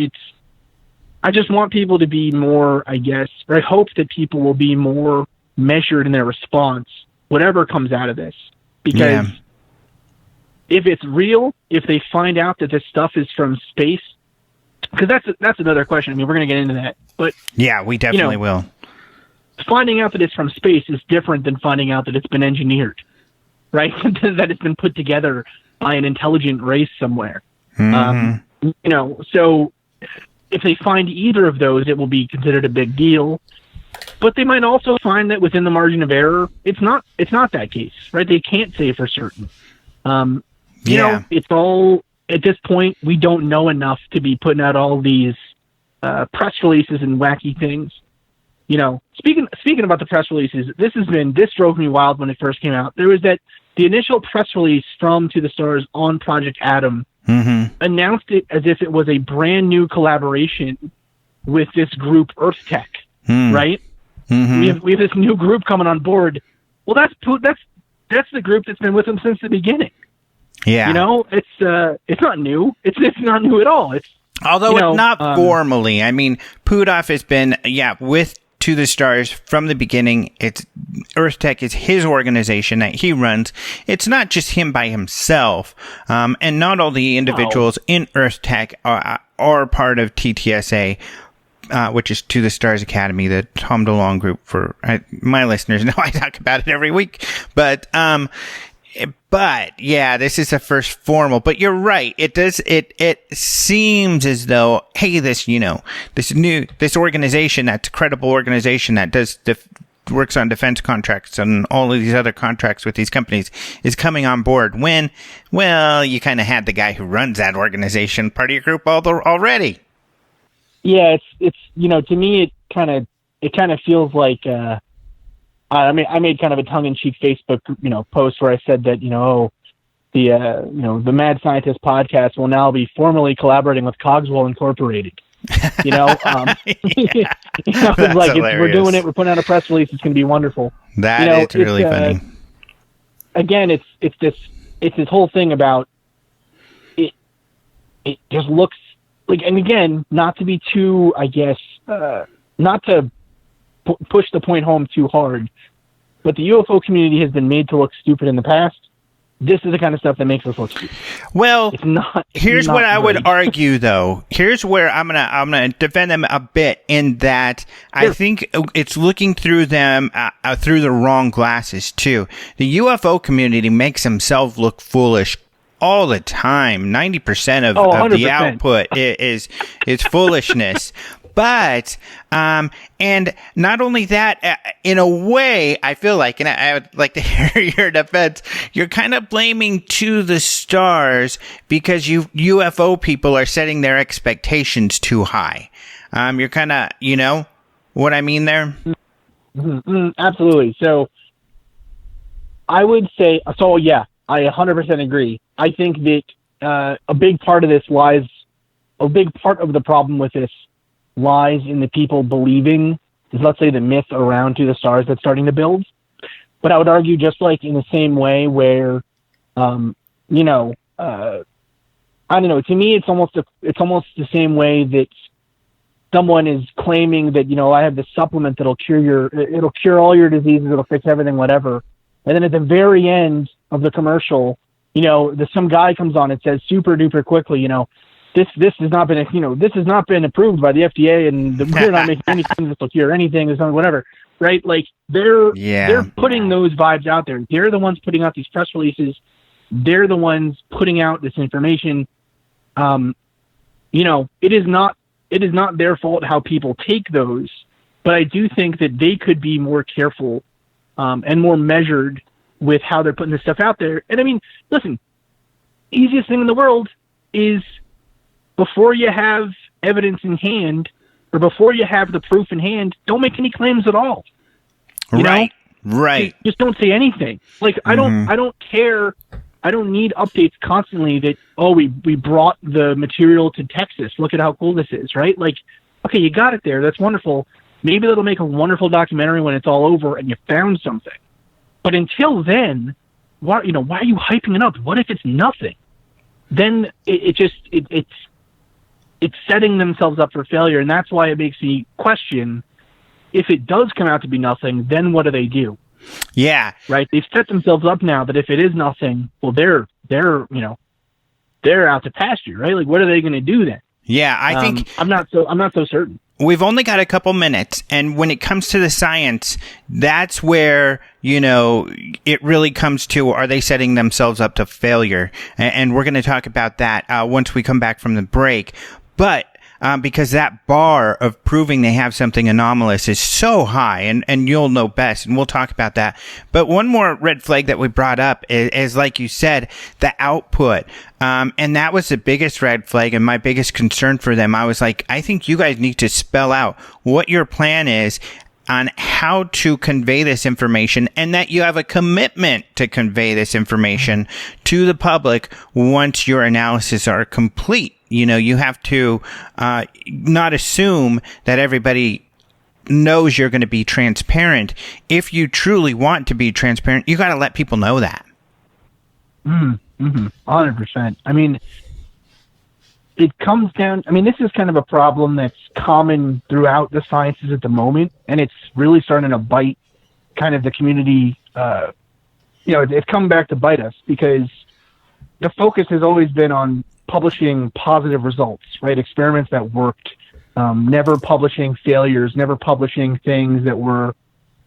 I just want people to be more, I guess, or I hope that people will be more measured in their response, whatever comes out of this. Because if it's real, if they find out that this stuff is from space, because that's another question. I mean, we're going to get into that. But yeah, we definitely will. Finding out that it's from space is different than finding out that it's been engineered, right? That it's been put together by an intelligent race somewhere. Mm-hmm. So if they find either of those, it will be considered a big deal. But they might also find that within the margin of error, it's not that case, right? They can't say for certain. It's all, at this point, we don't know enough to be putting out all these press releases and wacky things. Speaking about the press releases, this drove me wild when it first came out. There was the initial press release from To the Stars on Project Adam announced it as if it was a brand new collaboration with this group EarthTech, right? Mm-hmm. We have this new group coming on board. Well, that's the group that's been with them since the beginning. Yeah, it's not new. It's not new at all. It's not formally. I mean, Pudov has been with To the Stars from the beginning. It's EarthTech is his organization that he runs. It's not just him by himself, and not all the individuals in EarthTech are part of TTSA. Which is To the Stars Academy, the Tom DeLonge group. For my listeners know I talk about it every week, but this is the first formal. But you're right; it does. It seems as though, hey, this organization, that's a credible organization that does works on defense contracts and all of these other contracts with these companies, is coming on board. When, well, you kind of had the guy who runs that organization part of your group already. Yeah, it's to me it kind of feels like I made kind of a tongue-in-cheek Facebook post where I said that the Mad Scientist podcast will now be formally collaborating with Cogswell Incorporated, You know, you know, it's like we're doing it. We're putting out a press release. It's going to be wonderful. That is really funny. Again, it's this whole thing about it. It just looks like, and again, not to be too, I guess, not to push the point home too hard, but the UFO community has been made to look stupid in the past. This is the kind of stuff that makes us look stupid. Well, here's what I would argue, though. Here's where I'm gonna defend them a bit in that I think it's looking through them through the wrong glasses too. The UFO community makes themselves look foolish all the time. 90% of the output is foolishness. But, and not only that, in a way, I feel like, and I would like to hear your defense, you're kind of blaming to the stars because UFO people are setting their expectations too high. You're kind of, you know what I mean there? Mm-hmm. Absolutely. So I would say, yeah, I 100% agree. I think that a big part of this lies, a big part of the problem with this lies in the people believing, let's say, the myth around to the stars that's starting to build. But I would argue, just like in the same way where, you know, I don't know, to me, it's almost the same way that someone is claiming that, you know, I have this supplement that'll it'll cure all your diseases, it'll fix everything, whatever. And then at the very end of the commercial, you know, some guy comes on and says super duper quickly, you know, this has not been, you know, this has not been approved by the FDA, and we're not making any claims this will cure anything or something, whatever, right? Like they're putting those vibes out there. They're the ones putting out these press releases. They're the ones putting out this information. You know, it is not their fault how people take those, but I do think that they could be more careful and more measured with how they're putting this stuff out there. And I mean, listen, easiest thing in the world is, before you have evidence in hand, or before you have the proof in hand, don't make any claims at all. You know? Right. Just don't say anything. Like, I don't care. I don't need updates constantly that, we brought the material to Texas. Look at how cool this is, right? Like, okay, you got it there. That's wonderful. Maybe that'll make a wonderful documentary when it's all over and you found something. But until then, why are you hyping it up? What if it's nothing? Then it's setting themselves up for failure, and that's why it makes me question, if it does come out to be nothing, then what do they do? Yeah. Right? They've set themselves up now that if it is nothing, well, they're out to pasture, right? Like, what are they going to do then? Yeah, I think I'm not so certain. We've only got a couple minutes, and when it comes to the science, that's where, you know, it really comes to, are they setting themselves up to failure? And we're going to talk about that once we come back from the break. But because that bar of proving they have something anomalous is so high, and you'll know best, and we'll talk about that. But one more red flag that we brought up is like you said, the output. And that was the biggest red flag and my biggest concern for them. I was like, I think you guys need to spell out what your plan is on how to convey this information, and that you have a commitment to convey this information to the public once your analysis are complete. You know, you have to not assume that everybody knows you're going to be transparent. If you truly want to be transparent, you got to let people know that. 100%. I mean, it comes down, I mean, this is kind of a problem that's common throughout the sciences at the moment, and it's really starting to bite kind of the community. It's come back to bite us, because the focus has always been on publishing positive results, right? Experiments that worked, never publishing failures, never publishing things that were,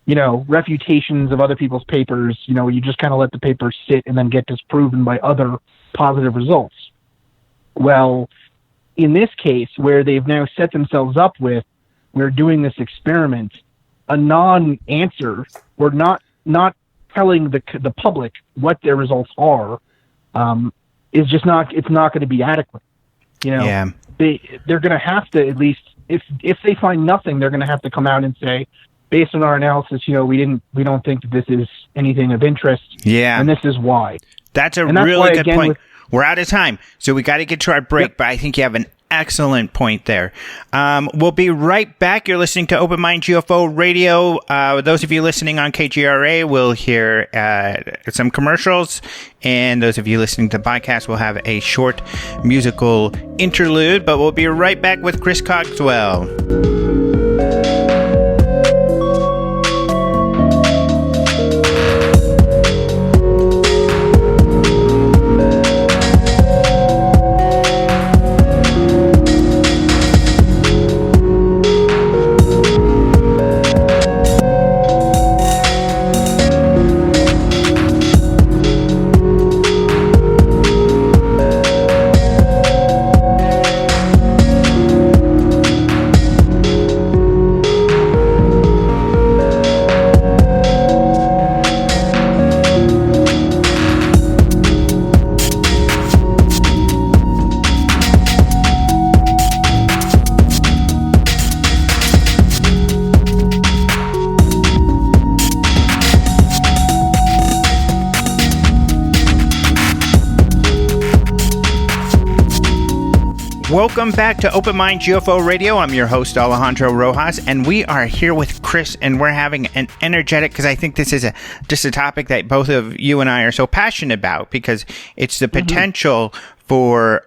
refutations of other people's papers. You just kind of let the paper sit and then get disproven by other positive results. Well, in this case, where they've now set themselves up with, we're doing this experiment, a non-answer, or not telling the public what their results are, is just not, it's not going to be adequate. They're going to have to, at least, if they find nothing, they're going to have to come out and say, based on our analysis, we don't think that this is anything of interest. Yeah. And this is why. That's a really good point. We're out of time, so we got to get to our break, but I think you have an excellent point there. We'll be right back. You're listening to Open Minds UFO Radio. Those of you listening on KGRA will hear some commercials, and those of you listening to the podcast will have a short musical interlude, but we'll be right back with Chris Cogswell. Welcome back to Open Minds UFO Radio. I'm your host, Alejandro Rojas, and we are here with Chris, and we're having an energetic, because I think this is just a topic that both of you and I are so passionate about, because it's the potential for,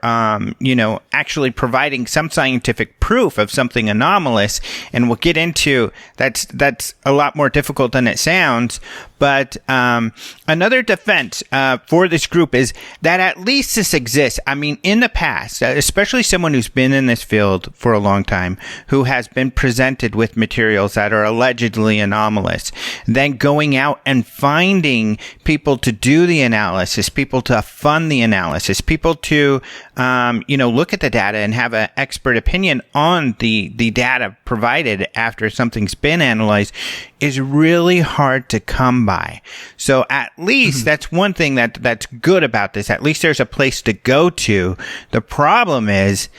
actually providing some scientific proof of something anomalous. And we'll get into that's a lot more difficult than it sounds. But another defense for this group is that at least this exists. I mean, in the past, especially someone who's been in this field for a long time, who has been presented with materials that are allegedly anomalous, then going out and finding people to do the analysis, people to fund the analysis, people to look at the data and have an expert opinion on the data provided after something's been analyzed, is really hard to come by. So at least that's one thing that's good about this. At least there's a place to go to. The problem is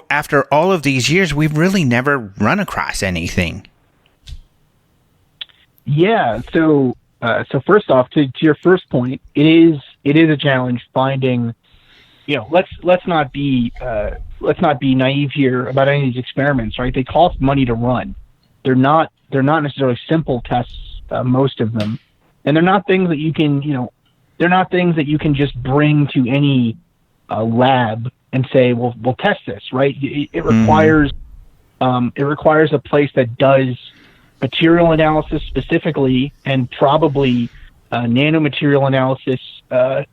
after all of these years, we've really never run across anything. Yeah. So first off, to your first point, it is a challenge finding. Let's not be naive here about any of these experiments, right? They cost money to run. They're not necessarily simple tests, most of them, and they're not things that you can, they're not things that you can just bring to any lab and say, well, we'll test this, right? It requires a place that does material analysis specifically, and probably nanomaterial analysis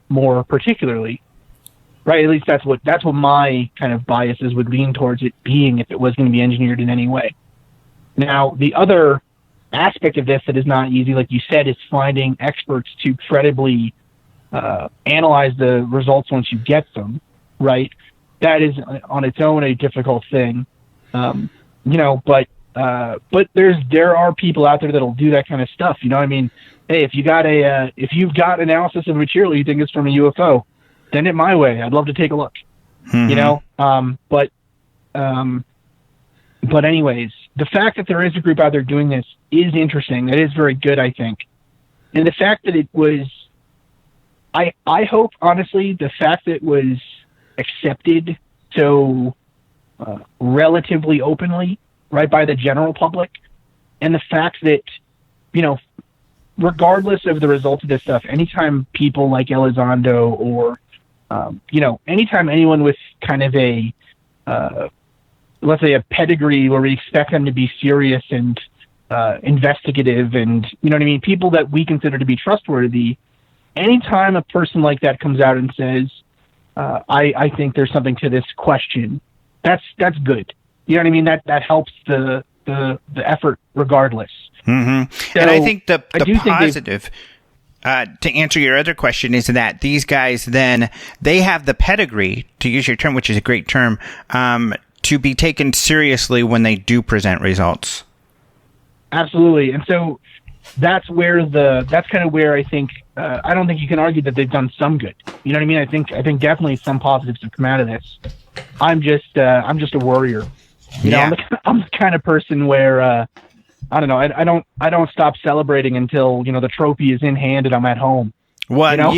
more particularly. Right, at least that's what my kind of biases would lean towards it being, if it was going to be engineered in any way. Now, the other aspect of this that is not easy, like you said, is finding experts to credibly analyze the results once you get them. Right, that is on its own a difficult thing. But there are people out there that'll do that kind of stuff. I mean, hey, if you've got analysis of material you think it's from a UFO, send it my way. I'd love to take a look. But anyways, the fact that there is a group out there doing this is interesting. That is very good, I think. And the fact that it was, I hope, honestly, the fact that it was accepted so relatively openly, right, by the general public, and the fact that, regardless of the results of this stuff, anytime people like Alejandro or anytime anyone with kind of a, let's say, a pedigree where we expect them to be serious and investigative and, people that we consider to be trustworthy, anytime a person like that comes out and says, I think there's something to this question, that's good. You know what I mean? That helps the effort regardless. So, and I think the positive... to answer your other question, is that these guys then, they have the pedigree, to use your term, which is a great term, to be taken seriously when they do present results. Absolutely. And so that's kind of where I think, I don't think you can argue that they've done some good. You know what I mean? I think definitely some positives have come out of this. I'm just a worrier. I'm the kind of person where, I don't know. I don't stop celebrating until, the trophy is in hand and I'm at home. Well,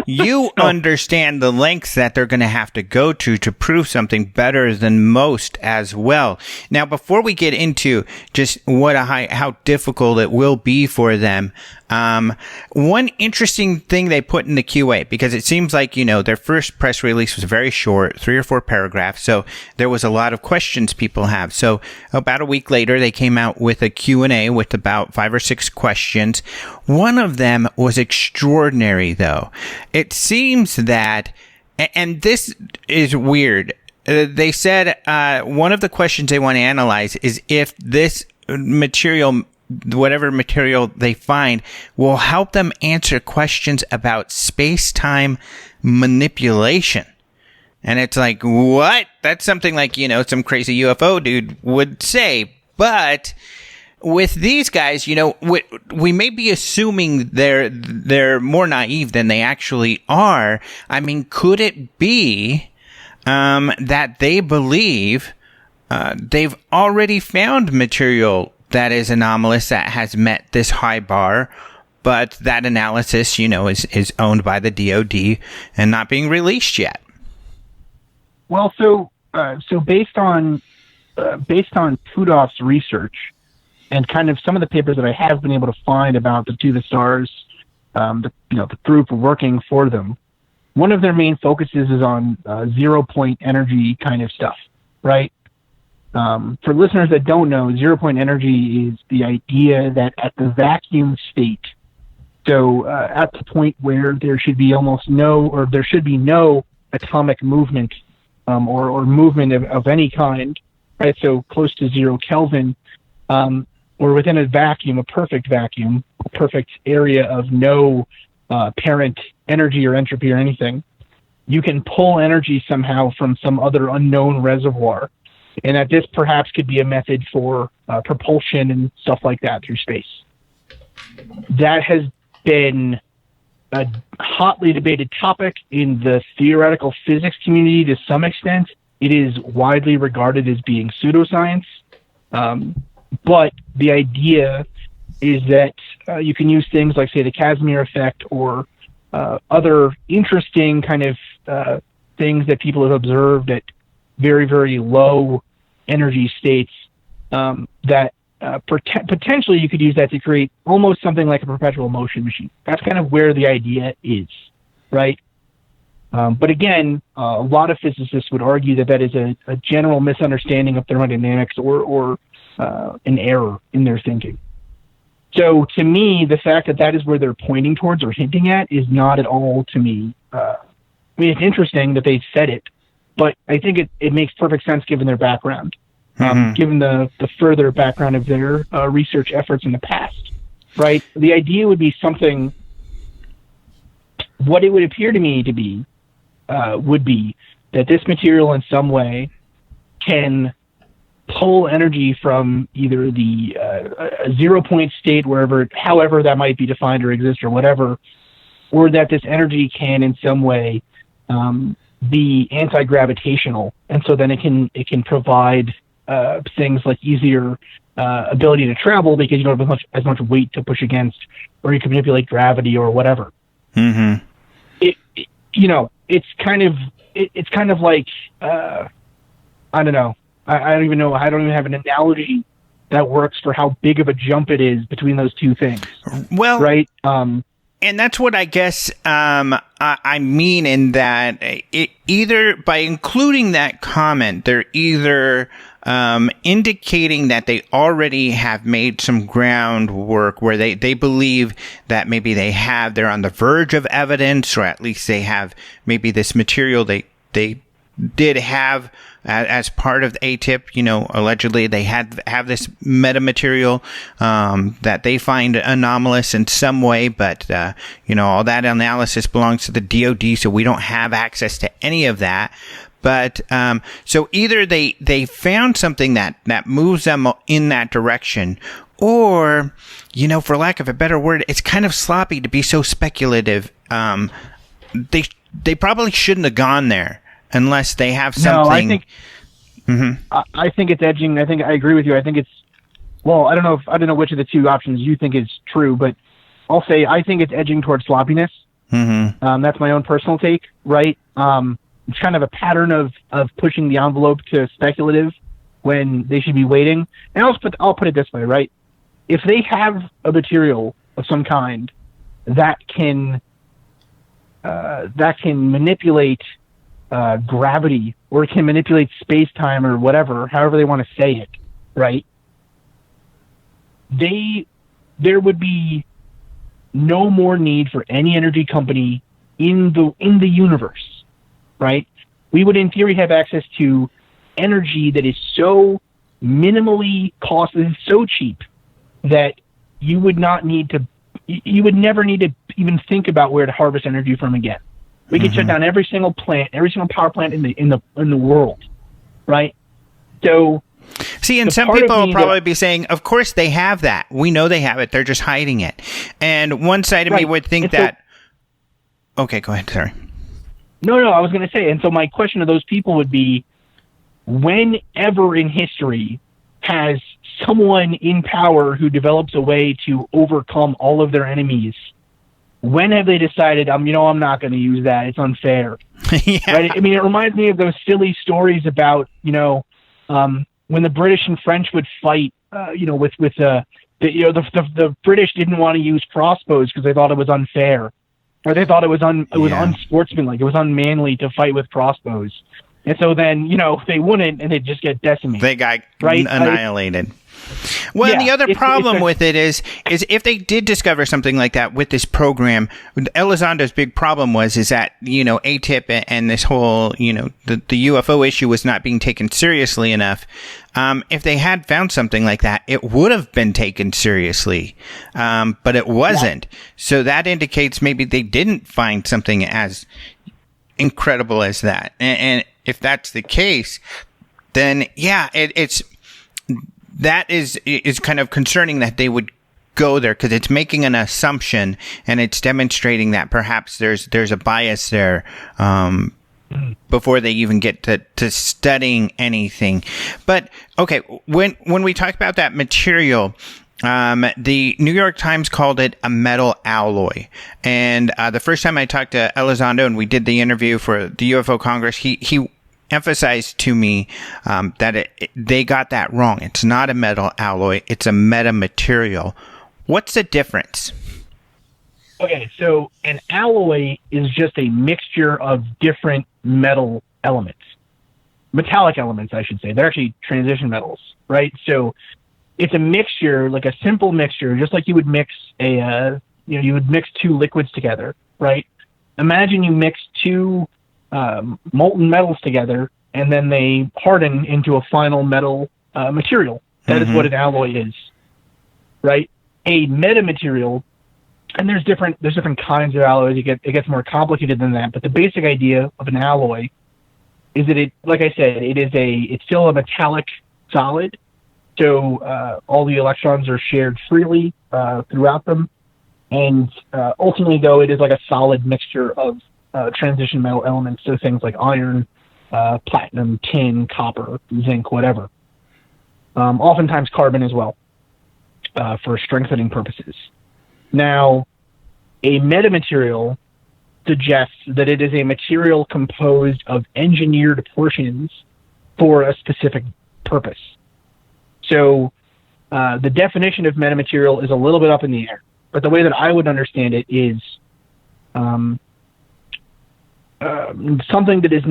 you understand the lengths that they're going to have to go to prove something better than most as well. Now, before we get into just how difficult it will be for them, one interesting thing they put in the QA, because it seems like, their first press release was very short, 3 or 4 paragraphs. So there was a lot of questions people have. So about a week later, they came out with a Q&A with about 5 or 6 questions. One of them was extraordinary, though. It seems that, and this is weird, they said one of the questions they want to analyze is if this material, whatever material they find, will help them answer questions about space-time manipulation. And it's like, what? That's something like, some crazy UFO dude would say. But with these guys, we may be assuming they're more naive than they actually are. I mean, could it be that they believe they've already found material that is anomalous, that has met this high bar, but that analysis, is owned by the DoD and not being released yet? Well, so based on Pudov's research and kind of some of the papers that I have been able to find about the To the Stars, the group working for them, one of their main focuses is on 0-point energy kind of stuff, right? For listeners that don't know, 0-point energy is the idea that at the vacuum state, so at the point where there should be no atomic movement or movement of any kind, right? So close to 0 Kelvin, or within a vacuum, a perfect area of no apparent energy or entropy or anything, you can pull energy somehow from some other unknown reservoir. And that this perhaps could be a method for propulsion and stuff like that through space. That has been a hotly debated topic in the theoretical physics community to some extent. It is widely regarded as being pseudoscience. But the idea is that you can use things like, say, the Casimir effect or other interesting kind of things that people have observed at very, very low energy states that potentially you could use that to create almost something like a perpetual motion machine. That's kind of where the idea is, right? But again, a lot of physicists would argue that is a general misunderstanding of thermodynamics or an error in their thinking. So to me, the fact that is where they're pointing towards or hinting at is not at all, to me, it's interesting that they said it, but I think it makes perfect sense given their background, given the further background of their research efforts in the past, right? The idea would be something, what it would appear to me to be, would be that this material in some way can pull energy from either the 0-point state, however that might be defined or exist or whatever, or that this energy can in some way be anti-gravitational, and so then it can provide things like easier ability to travel because you don't have as much weight to push against, or you can manipulate gravity or whatever. Mm-hmm. It's kind of like I don't know. I don't even know. I don't even have an analogy that works for how big of a jump it is between those two things. Well, right. And that's what I guess I mean in that either by including that comment, they're either indicating that they already have made some groundwork where they believe that maybe they're on the verge of evidence, or at least they have maybe this material they did have as part of the ATIP, allegedly they have this metamaterial that they find anomalous in some way, but all that analysis belongs to the DoD, so we don't have access to any of that. But so either they found something that moves them in that direction, or for lack of a better word, it's kind of sloppy to be so speculative. They probably shouldn't have gone there. Unless they have something. No, I think it's edging. I think I agree with you. I think it's. Well, I don't know which of the two options you think is true, but I'll say I think it's edging towards sloppiness. That's my own personal take, right? It's kind of a pattern of pushing the envelope to speculative when they should be waiting. And I'll put it this way, right? If they have a material of some kind that can manipulate gravity, or it can manipulate space-time, or whatever, however they want to say it, right? There would be no more need for any energy company in the universe, right? We would, in theory, have access to energy that is so minimally costly, so cheap, that you would never need to even think about where to harvest energy from again. We could shut down every single power plant in the world, right? So, see, and some people will probably be saying, "Of course they have that. We know they have it. They're just hiding it." And one side of me would think that. Okay, go ahead. Sorry. No, I was going to say, and so my question to those people would be, whenever in history has someone in power who develops a way to overcome all of their enemies, when have they decided, I'm not going to use that, it's unfair? Yeah. Right? I mean, it reminds me of those silly stories about, when the British and French would fight, the British didn't want to use crossbows because they thought it was unfair, or they thought it was unsportsmanlike, it was unmanly to fight with crossbows. And so then, they wouldn't, and they'd just get decimated. They got annihilated. Well, the other problem with it is if they did discover something like that with this program, Elizondo's big problem is that, ATIP and this whole, the UFO issue was not being taken seriously enough. If they had found something like that, it would have been taken seriously, but it wasn't. Yeah. So that indicates maybe they didn't find something as incredible as that. And if that's the case, then that is kind of concerning that they would go there, because it's making an assumption and it's demonstrating that perhaps there's a bias there before they even get to studying anything. But okay, when we talk about that material, the New York Times called it a metal alloy. And the first time I talked to Elizondo and we did the interview for the UFO Congress, he emphasized to me that they got that wrong. It's not a metal alloy. It's a metamaterial. What's the difference? Okay, so an alloy is just a mixture of different metal elements. Metallic elements, I should say. They're actually transition metals, right? So it's a mixture, like a simple mixture, just like you would mix you would mix two liquids together, right? Imagine you mix two molten metals together, and then they harden into a final metal material. That is what an alloy is, right? A metamaterial, and there's different kinds of alloys. It gets more complicated than that, but the basic idea of an alloy is that like I said, it's still a metallic solid. So all the electrons are shared freely throughout them, and ultimately, though, it is like a solid mixture of transition metal elements, so things like iron, platinum, tin, copper, zinc, whatever. Oftentimes carbon as well, for strengthening purposes. Now, a metamaterial suggests that it is a material composed of engineered portions for a specific purpose. So the definition of metamaterial is a little bit up in the air, but the way that I would understand it is something that is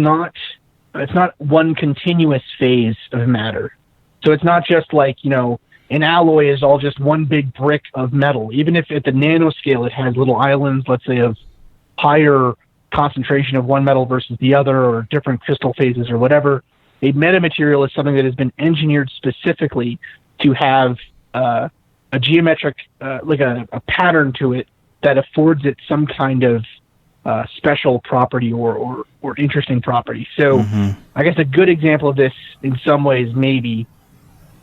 it's not one continuous phase of matter. So it's not just like, an alloy is all just one big brick of metal. Even if at the nanoscale it has little islands, let's say, of higher concentration of one metal versus the other, or different crystal phases or whatever, a metamaterial is something that has been engineered specifically to have a geometric, like a pattern to it that affords it some kind of special property or interesting property. So I guess a good example of this in some ways maybe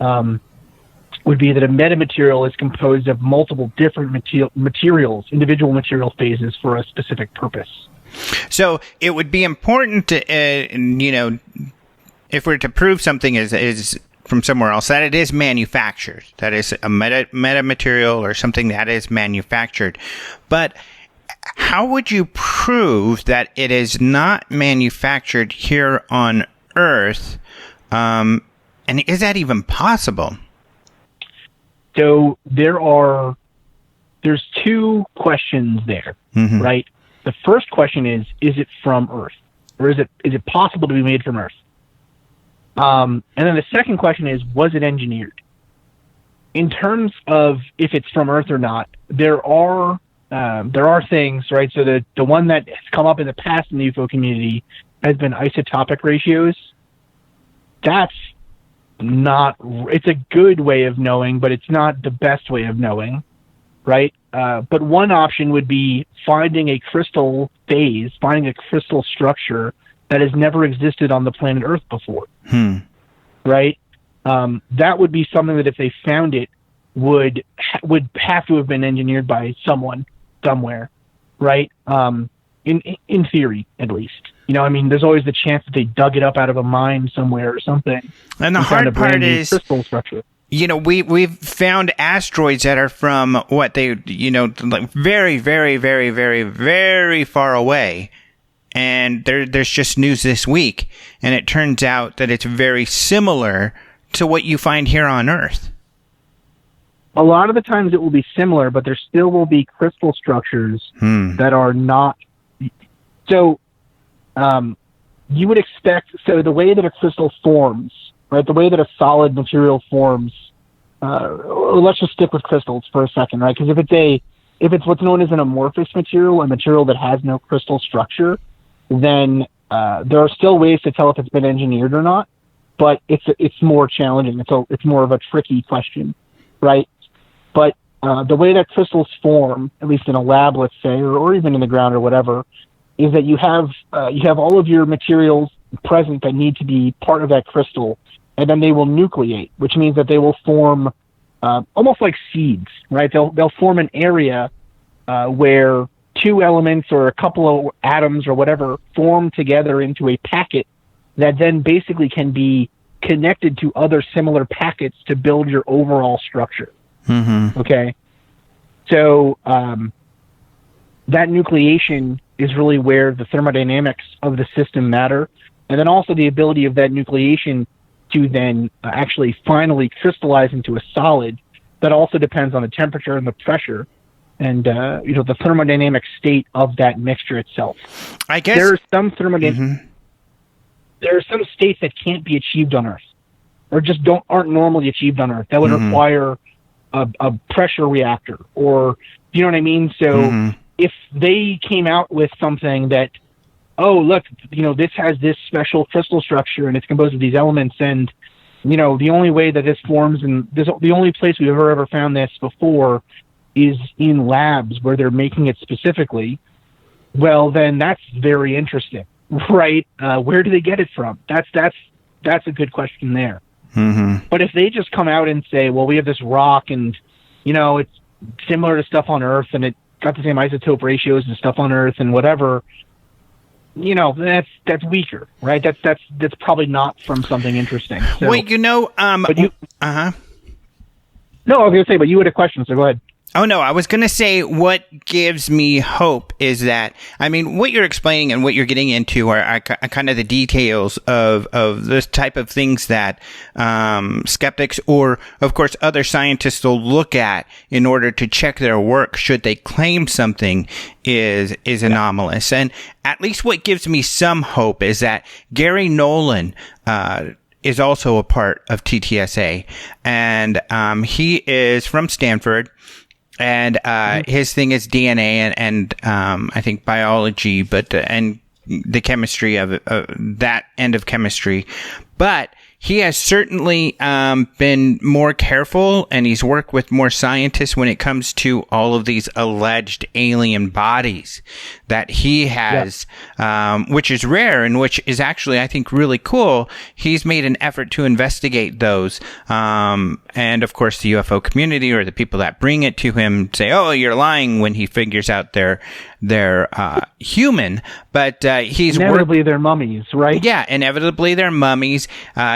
would be that a metamaterial is composed of multiple different materials, individual material phases for a specific purpose. So it would be important to, if we're to prove something is from somewhere else, that it is manufactured, that is a metamaterial or something that is manufactured. But how would you prove that it is not manufactured here on Earth? And is that even possible? So there's two questions there, right? The first question is it from Earth? Or is it possible to be made from Earth? And then the second question is, was it engineered? In terms of if it's from Earth or not, there are things, right? So the one that has come up in the past in the UFO community has been isotopic ratios. That's not, it's a good way of knowing, but it's not the best way of knowing, right? But one option would be finding a crystal phase, finding a crystal structure that has never existed on the planet Earth before, right? That would be something that if they found it would have to have been engineered by someone somewhere, right? In theory, at least. You know, I mean, there's always the chance that they dug it up out of a mine somewhere or something. And the hard part is, crystal structure. You know, we've found asteroids that are from like very, very, very, very, very far away. And there's just news this week, and it turns out that it's very similar to what you find here on Earth. A lot of the times it will be similar, but there still will be crystal structures that are not. So, you would expect. So the way that a crystal forms, right? The way that a solid material forms. Let's just stick with crystals for a second, right? Because if it's what's known as an amorphous material, a material that has no crystal structure, then there are still ways to tell if it's been engineered or not. But it's more challenging. It's more of a tricky question, right? But the way that crystals form, at least in a lab, let's say, or even in the ground or whatever, is that you have all of your materials present that need to be part of that crystal, and then they will nucleate, which means that they will form almost like seeds, right? They'll form an area where two elements or a couple of atoms or whatever form together into a packet that then basically can be connected to other similar packets to build your overall structure. Okay? So that nucleation is really where the thermodynamics of the system matter. And then also the ability of that nucleation to then actually finally crystallize into a solid. That also depends on the temperature and the pressure and the thermodynamic state of that mixture itself. I guess there are some there are some states that can't be achieved on Earth, or just aren't normally achieved on Earth. That would require a pressure reactor, or you know what I mean. So if they came out with something that, oh look, this has this special crystal structure and it's composed of these elements, and the only way that this forms, and the only place we've ever found this before is in labs where they're making it specifically, well, then that's very interesting, right? Where do they get it from? That's a good question there. But if they just come out and say, well, we have this rock and, it's similar to stuff on Earth and it got the same isotope ratios and stuff on Earth and whatever, that's weaker, right? That's probably not from something interesting. So, Wait, but you, uh-huh. No, I was going to say, but you had a question, so go ahead. Oh, no, I was going to say what gives me hope is that, I mean, what you're explaining and what you're getting into are kind of the details of this type of things that skeptics or, of course, other scientists will look at in order to check their work should they claim something is anomalous. And at least what gives me some hope is that Gary Nolan is also a part of TTSA, and he is from Stanford. And his thing is DNA and I think biology, but and the chemistry of that end of chemistry. But he has certainly been more careful, and he's worked with more scientists when it comes to all of these alleged alien bodies that he has, which is rare and which is actually, I think, really cool. He's made an effort to investigate those. And, of course, the UFO community or the people that bring it to him say, oh, you're lying, when he figures out they're human. But he's inevitably they're mummies, right? Yeah, inevitably they're mummies,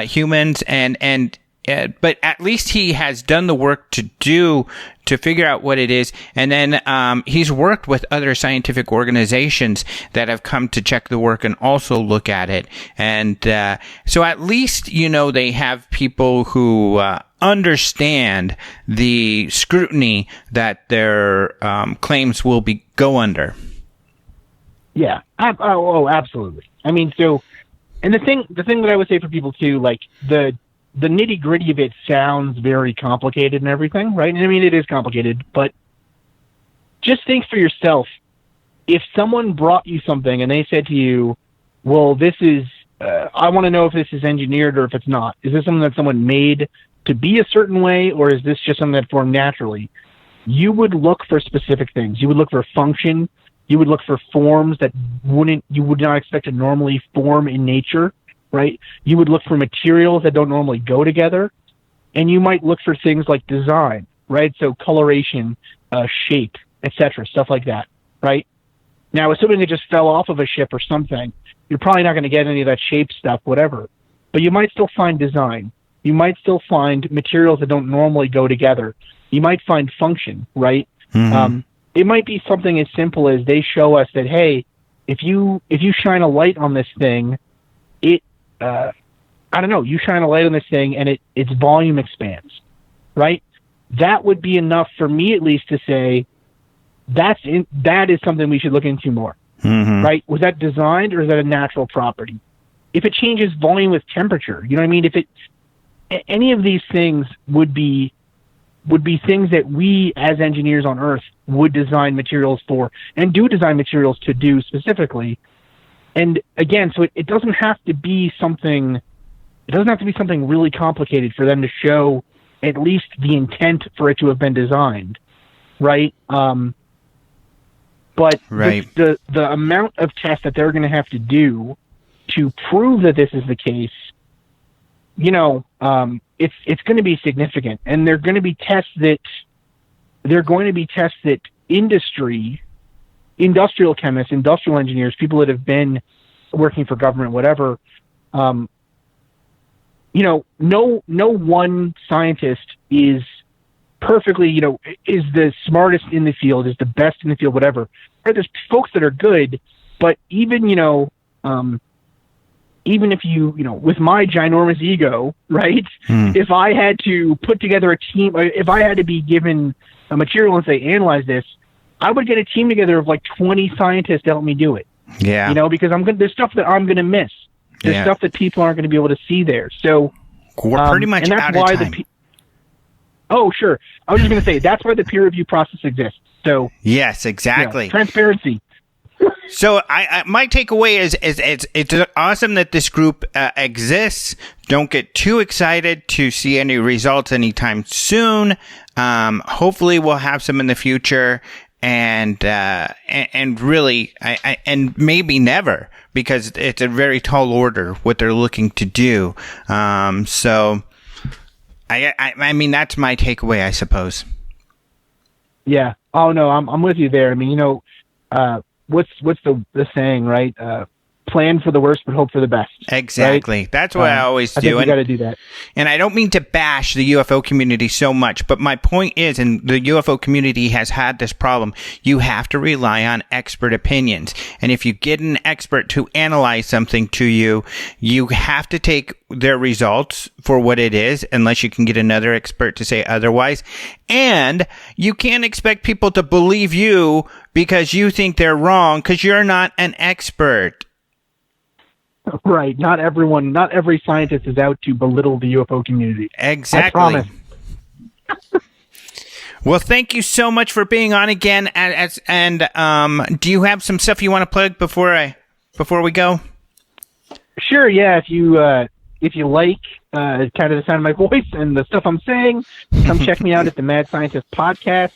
humans, and but at least he has done the work to figure out what it is, and then he's worked with other scientific organizations that have come to check the work and also look at it. And so at least, they have people who understand the scrutiny that their claims will go under. Yeah. Absolutely. I mean, so, and the thing that I would say for people too, like the nitty gritty of it sounds very complicated and everything, right? And I mean, it is complicated, but just think for yourself. If someone brought you something and they said to you, well, this is, I want to know if this is engineered or if it's not. Is this something that someone made to be a certain way, or is this just something that formed naturally? You would look for specific things. You would look for function. You would look for forms that you would not expect to normally form in nature, right? You would look for materials that don't normally go together, and you might look for things like design, right? So coloration, shape, etc., stuff like that, right? Now, assuming it just fell off of a ship or something, you're probably not going to get any of that shape stuff, whatever. But you might still find design. You might still find materials that don't normally go together. You might find function, right? Mm-hmm. It might be something as simple as they show us that, hey, if you shine a light on this thing, you shine a light on this thing and its volume expands, right? That would be enough for me at least to say that is something we should look into more, right? Was that designed or is that a natural property? If it changes volume with temperature, you know what I mean? If any of these things would be things that we as engineers on Earth would design materials for and do design materials to do specifically. And again, so it doesn't have to be something really complicated for them to show at least the intent for it to have been designed, right? But right. The amount of tests that they're going to have to do to prove that this is the case, it's going to be significant, and they're going to be tests that industrial chemists, industrial engineers, people that have been working for government, whatever. No one scientist is perfectly, is the smartest in the field, is the best in the field, whatever. Right? There's folks that are good, but even if you, with my ginormous ego, right? If I had to put together a team, if I had to be given a material and say, analyze this, I would get a team together of like 20 scientists to help me do it. Yeah. Because there's stuff that I'm going to miss. There's stuff that people aren't going to be able to see there. So we're pretty much out of time. Oh, sure. I was just going to say, that's why the peer review process exists. So yes, exactly. Transparency. So my takeaway is it's awesome that this group exists. Don't get too excited to see any results anytime soon. Hopefully we'll have some in the future, and really, and maybe never, because it's a very tall order what they're looking to do. So I mean, that's my takeaway, I suppose. Yeah. Oh no, I'm with you there. I mean, what's the saying, right? Plan for the worst, but hope for the best. Exactly. Right? That's what I always do. I think we got to do that. And I don't mean to bash the UFO community so much, but my point is, and the UFO community has had this problem, you have to rely on expert opinions. And if you get an expert to analyze something to you, you have to take their results for what it is, unless you can get another expert to say otherwise. And you can't expect people to believe you because you think they're wrong, because you're not an expert. Right. Not every scientist is out to belittle the UFO community. Exactly. I promise. Well, thank you so much for being on again. And do you have some stuff you want to plug before we go? Sure. Yeah. If you like kind of the sound of my voice and the stuff I'm saying, come check me out at the Mad Scientist Podcast.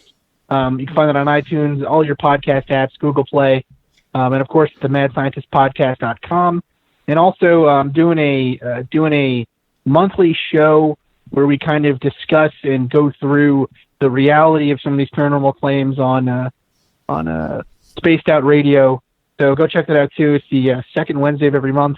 You can find that on iTunes, all your podcast apps, Google Play, and of course the MadScientistPodcast.com. And also doing a monthly show where we kind of discuss and go through the reality of some of these paranormal claims on Spaced Out Radio. So go check that out too. It's the second Wednesday of every month.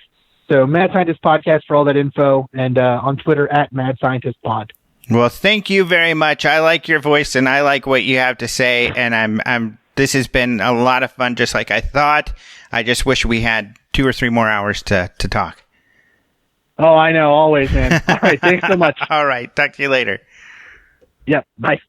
So Mad Scientist Podcast for all that info, and on Twitter at Mad Scientist Pod. Well, thank you very much. I like your voice and I like what you have to say. And this has been a lot of fun, just like I thought. I just wish we had 2 or 3 more hours to talk. Oh, I know. Always, man. All right. Thanks so much. All right. Talk to you later. Yep. Bye.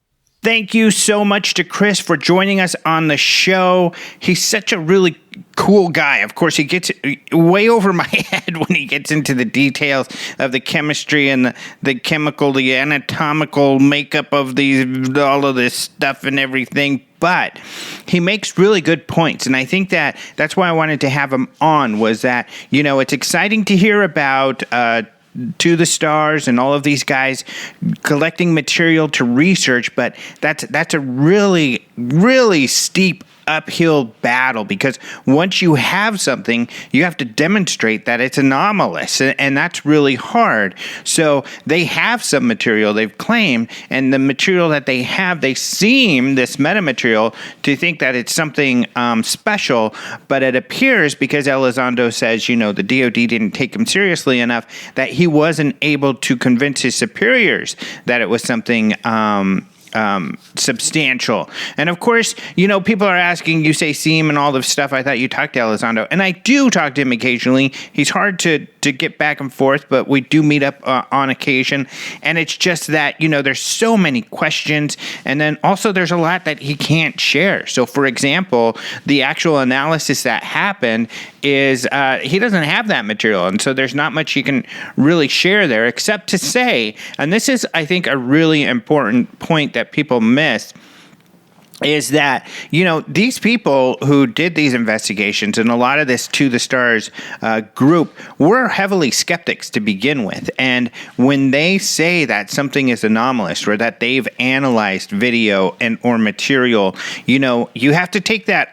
Thank you so much to Chris for joining us on the show. He's such a really cool guy. Of course, he gets way over my head when he gets into the details of the chemistry and the chemical, the anatomical makeup of all of this stuff and everything. But he makes really good points. And I think that's why I wanted to have him on, was that, it's exciting to hear about To the Stars and all of these guys collecting material to research, but that's a really, really steep uphill battle, because once you have something, you have to demonstrate that it's anomalous, and that's really hard. So they have some material they've claimed, and the material that they have, they seem, this metamaterial, to think that it's something special, but it appears, because Alejandro says, the DoD didn't take him seriously enough, that he wasn't able to convince his superiors that it was something substantial. And of course, people are asking, you say seam and all this stuff. I thought you talked to Alejandro, and I do talk to him occasionally. He's hard to get back and forth, but we do meet up on occasion. And it's just that, there's so many questions, and then also there's a lot that he can't share. So for example, the actual analysis that happened is he doesn't have that material, and so there's not much he can really share there, except to say, and this is, I think, a really important point that people miss, is that, these people who did these investigations, and a lot of this To the Stars group, were heavily skeptics to begin with. And when they say that something is anomalous, or that they've analyzed video or material, you have to take that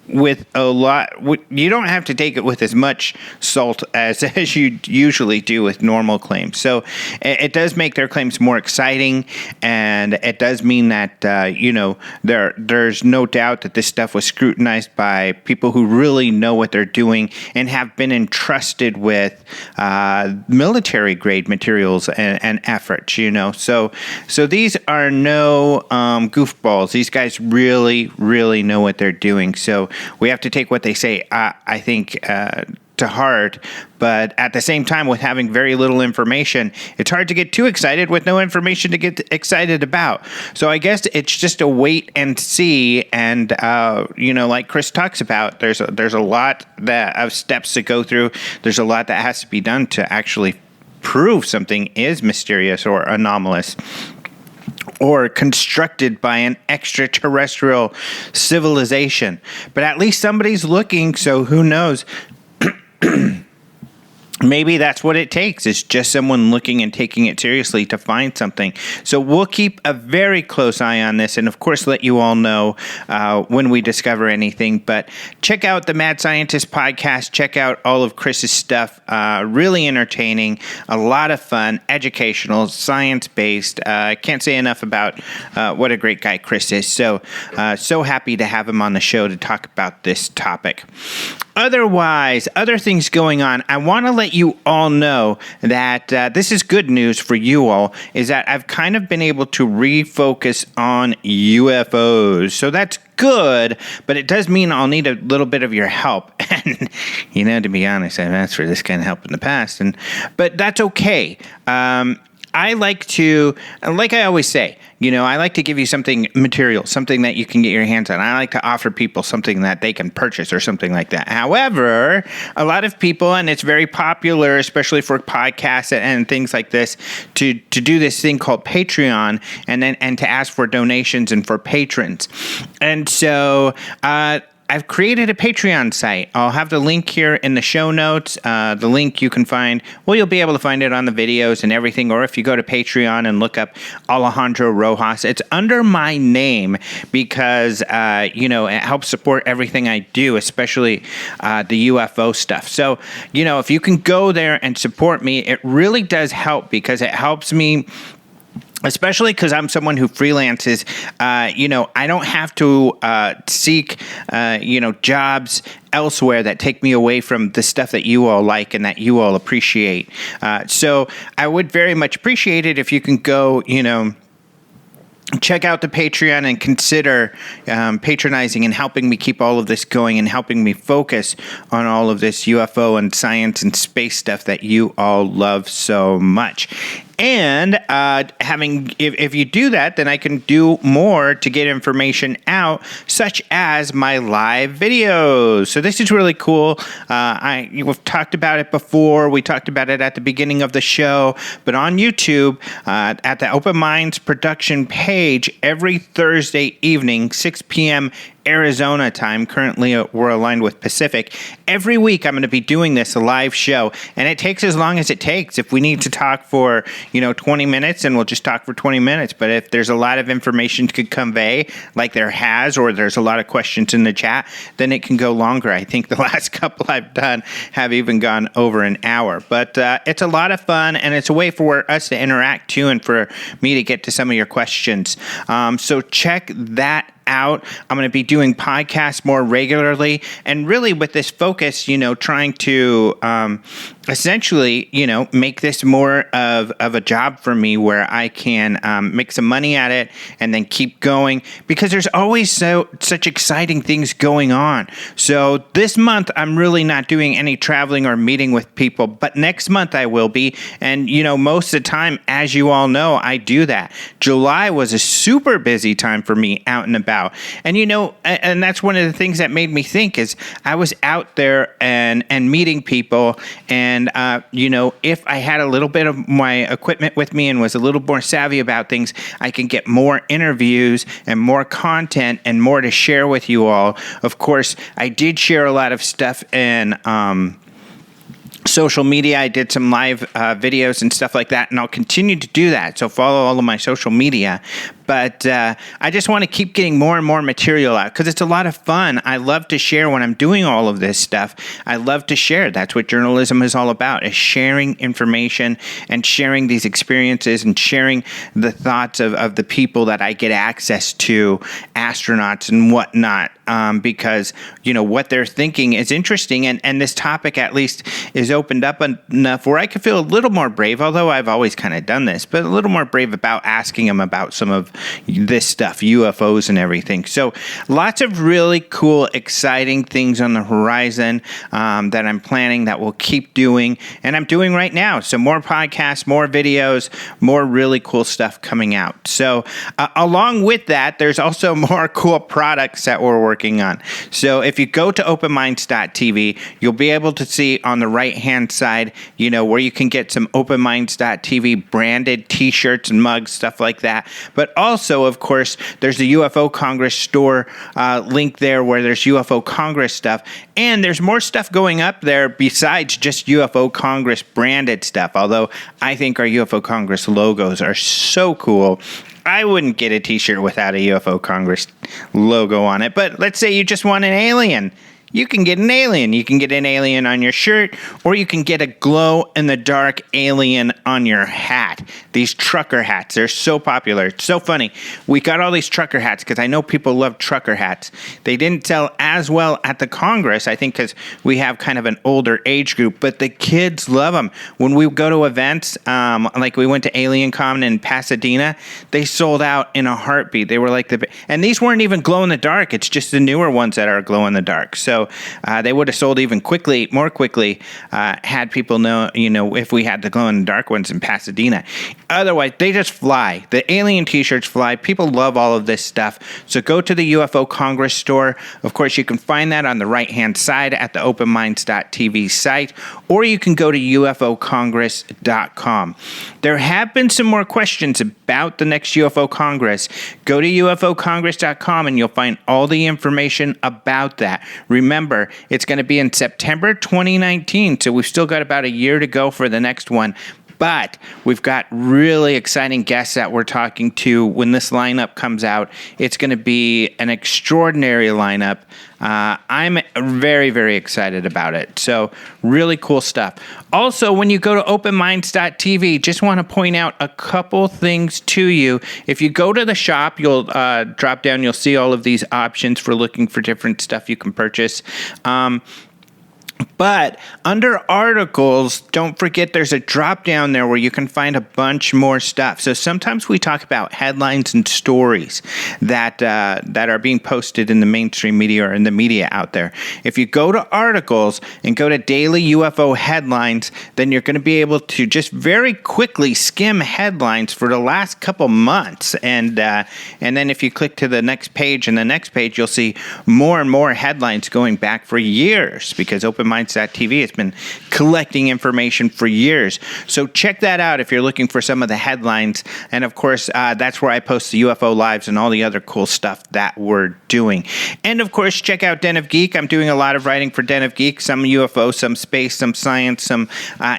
with a lot. You don't have to take it with as much salt as you usually do with normal claims. So it does make their claims more exciting, and it does mean that, there's no doubt that this stuff was scrutinized by people who really know what they're doing and have been entrusted with military-grade materials and efforts, So these are no goofballs. These guys really, really know what they're doing. So we have to take what they say, I think, to heart, but at the same time, with having very little information, it's hard to get too excited with no information to get excited about. So I guess it's just a wait and see, and like Chris talks about, there's a lot of steps to go through. There's a lot that has to be done to actually prove something is mysterious or anomalous, or constructed by an extraterrestrial civilization. But at least somebody's looking, so who knows? Maybe that's what it takes. It's just someone looking and taking it seriously to find something. So we'll keep a very close eye on this, and of course let you all know when we discover anything. But check out the Mad Scientist podcast. Check out all of Chris's stuff. Really entertaining, a lot of fun, educational, science-based. Can't say enough about what a great guy Chris is. So happy to have him on the show to talk about this topic. Otherwise, other things going on, I want to let you all know that this is good news for you all, is that I've kind of been able to refocus on UFOs. So that's good, but it does mean I'll need a little bit of your help. And, to be honest, I've asked for this kind of help in the past, but that's okay. I like to, like I always say, I like to give you something material, something that you can get your hands on. I like to offer people something that they can purchase or something like that. However, a lot of people, and it's very popular, especially for podcasts and things like this, to do this thing called Patreon, and to ask for donations and for patrons. And so, I've created a Patreon site. I'll have the link here in the show notes. The link you can find, you'll be able to find it on the videos and everything. Or if you go to Patreon and look up Alejandro Rojas, it's under my name because, it helps support everything I do, especially the UFO stuff. So, if you can go there and support me, it really does help because it helps me especially because I'm someone who freelances. I don't have to seek, jobs elsewhere that take me away from the stuff that you all like and that you all appreciate. So I would very much appreciate it if you can go, check out the Patreon and consider patronizing and helping me keep all of this going and helping me focus on all of this UFO and science and space stuff that you all love so much. And if you do that, then I can do more to get information out, such as my live videos. So this is really cool. We've talked about it before. We talked about it at the beginning of the show. But on YouTube, at the Open Minds production page, every Thursday evening, 6 p.m. Arizona time. Currently, we're aligned with Pacific. Every week, I'm going to be doing this live show, and it takes as long as it takes. If we need to talk for 20 minutes, and we'll just talk for 20 minutes. But if there's a lot of information to convey, like there has, or there's a lot of questions in the chat, then it can go longer. I think the last couple I've done have even gone over an hour. But it's a lot of fun, and it's a way for us to interact too, and for me to get to some of your questions. So check that out. I'm going to be doing podcasts more regularly, and really with this focus, trying to essentially, make this more of a job for me, where I can make some money at it and then keep going, because there's always such exciting things going on. So this month, I'm really not doing any traveling or meeting with people, but next month I will be. And, most of the time, as you all know, I do that. July was a super busy time for me out and about. And, and that's one of the things that made me think is I was out there and meeting people. And, if I had a little bit of my equipment with me and was a little more savvy about things, I can get more interviews and more content and more to share with you all. Of course, I did share a lot of stuff in social media. I did some live videos and stuff like that, and I'll continue to do that. So follow all of my social media. But I just want to keep getting more and more material out, because it's a lot of fun. I love to share when I'm doing all of this stuff. I love to share. That's what journalism is all about, is sharing information and sharing these experiences and sharing the thoughts of the people that I get access to, astronauts and whatnot, because, what they're thinking is interesting. And this topic, at least, is opened up enough where I could feel a little more brave, although I've always kind of done this, but a little more brave about asking them about some of this stuff, UFOs and everything. So lots of really cool, exciting things on the horizon that I'm planning, that we'll keep doing, and I'm doing right now. So more podcasts, more videos, more really cool stuff coming out. So along with that, there's also more cool products that we're working on. So if you go to openminds.tv, you'll be able to see on the right-hand side, where you can get some openminds.tv branded t-shirts and mugs, stuff like that. But also, of course, there's the UFO Congress store link there, where there's UFO Congress stuff. And there's more stuff going up there besides just UFO Congress branded stuff, although I think our UFO Congress logos are so cool. I wouldn't get a t-shirt without a UFO Congress logo on it. But let's say you just want an alien. You can get an alien. You can get an alien on your shirt, or you can get a glow-in-the-dark alien on your hat. These trucker hats, they're so popular. It's so funny. We got all these trucker hats because I know people love trucker hats. They didn't sell as well at the Congress, I think, because we have kind of an older age group, but the kids love them. When we go to events, like we went to Alien Con in Pasadena, they sold out in a heartbeat. They were like and these weren't even glow-in-the-dark. It's just the newer ones that are glow-in-the-dark. So they would have sold even more quickly, had people know, if we had the glow-in-the-dark ones in Pasadena. Otherwise, they just fly. The alien t-shirts fly. People love all of this stuff. So go to the UFO Congress store. Of course, you can find that on the right-hand side at the openminds.tv site, or you can go to ufocongress.com. There have been some more questions about the next UFO Congress. Go to ufocongress.com and you'll find all the information about that. Remember, it's going to be in September 2019, so we've still got about a year to go for the next one. But we've got really exciting guests that we're talking to when this lineup comes out. It's going to be an extraordinary lineup. I'm very, very excited about it. So really cool stuff. Also, when you go to openminds.tv, just want to point out a couple things to you. If you go to the shop, you'll drop down, you'll see all of these options for looking for different stuff you can purchase. But under articles, don't forget there's a drop down there where you can find a bunch more stuff. So sometimes we talk about headlines and stories that are being posted in the mainstream media or in the media out there. If you go to articles and go to daily UFO headlines, then you're going to be able to just very quickly skim headlines for the last couple months. And then if you click to the next page and the next page, you'll see more and more headlines going back for years, because Minds.tv has been collecting information for years. So check that out if you're looking for some of the headlines. And of course, that's where I post the UFO lives and all the other cool stuff that we're doing. And of course, check out Den of Geek. I'm doing a lot of writing for Den of Geek, some UFO, some space, some science, some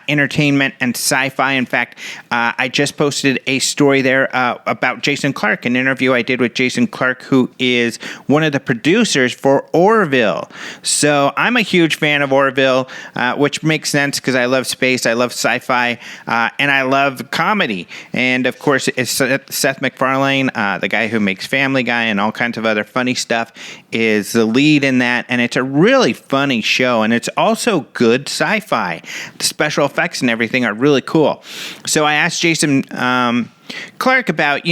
entertainment and sci-fi. In fact, I just posted a story there about Jason Clark, an interview I did with Jason Clark, who is one of the producers for Orville. So I'm a huge fan of Orville, which makes sense because I love space, I love sci-fi, and I love comedy. And of course, it's Seth MacFarlane, the guy who makes Family Guy and all kinds of other funny stuff, is the lead in that. And it's a really funny show, and it's also good sci-fi. The special effects and everything are really cool. So I asked Jason Clark about,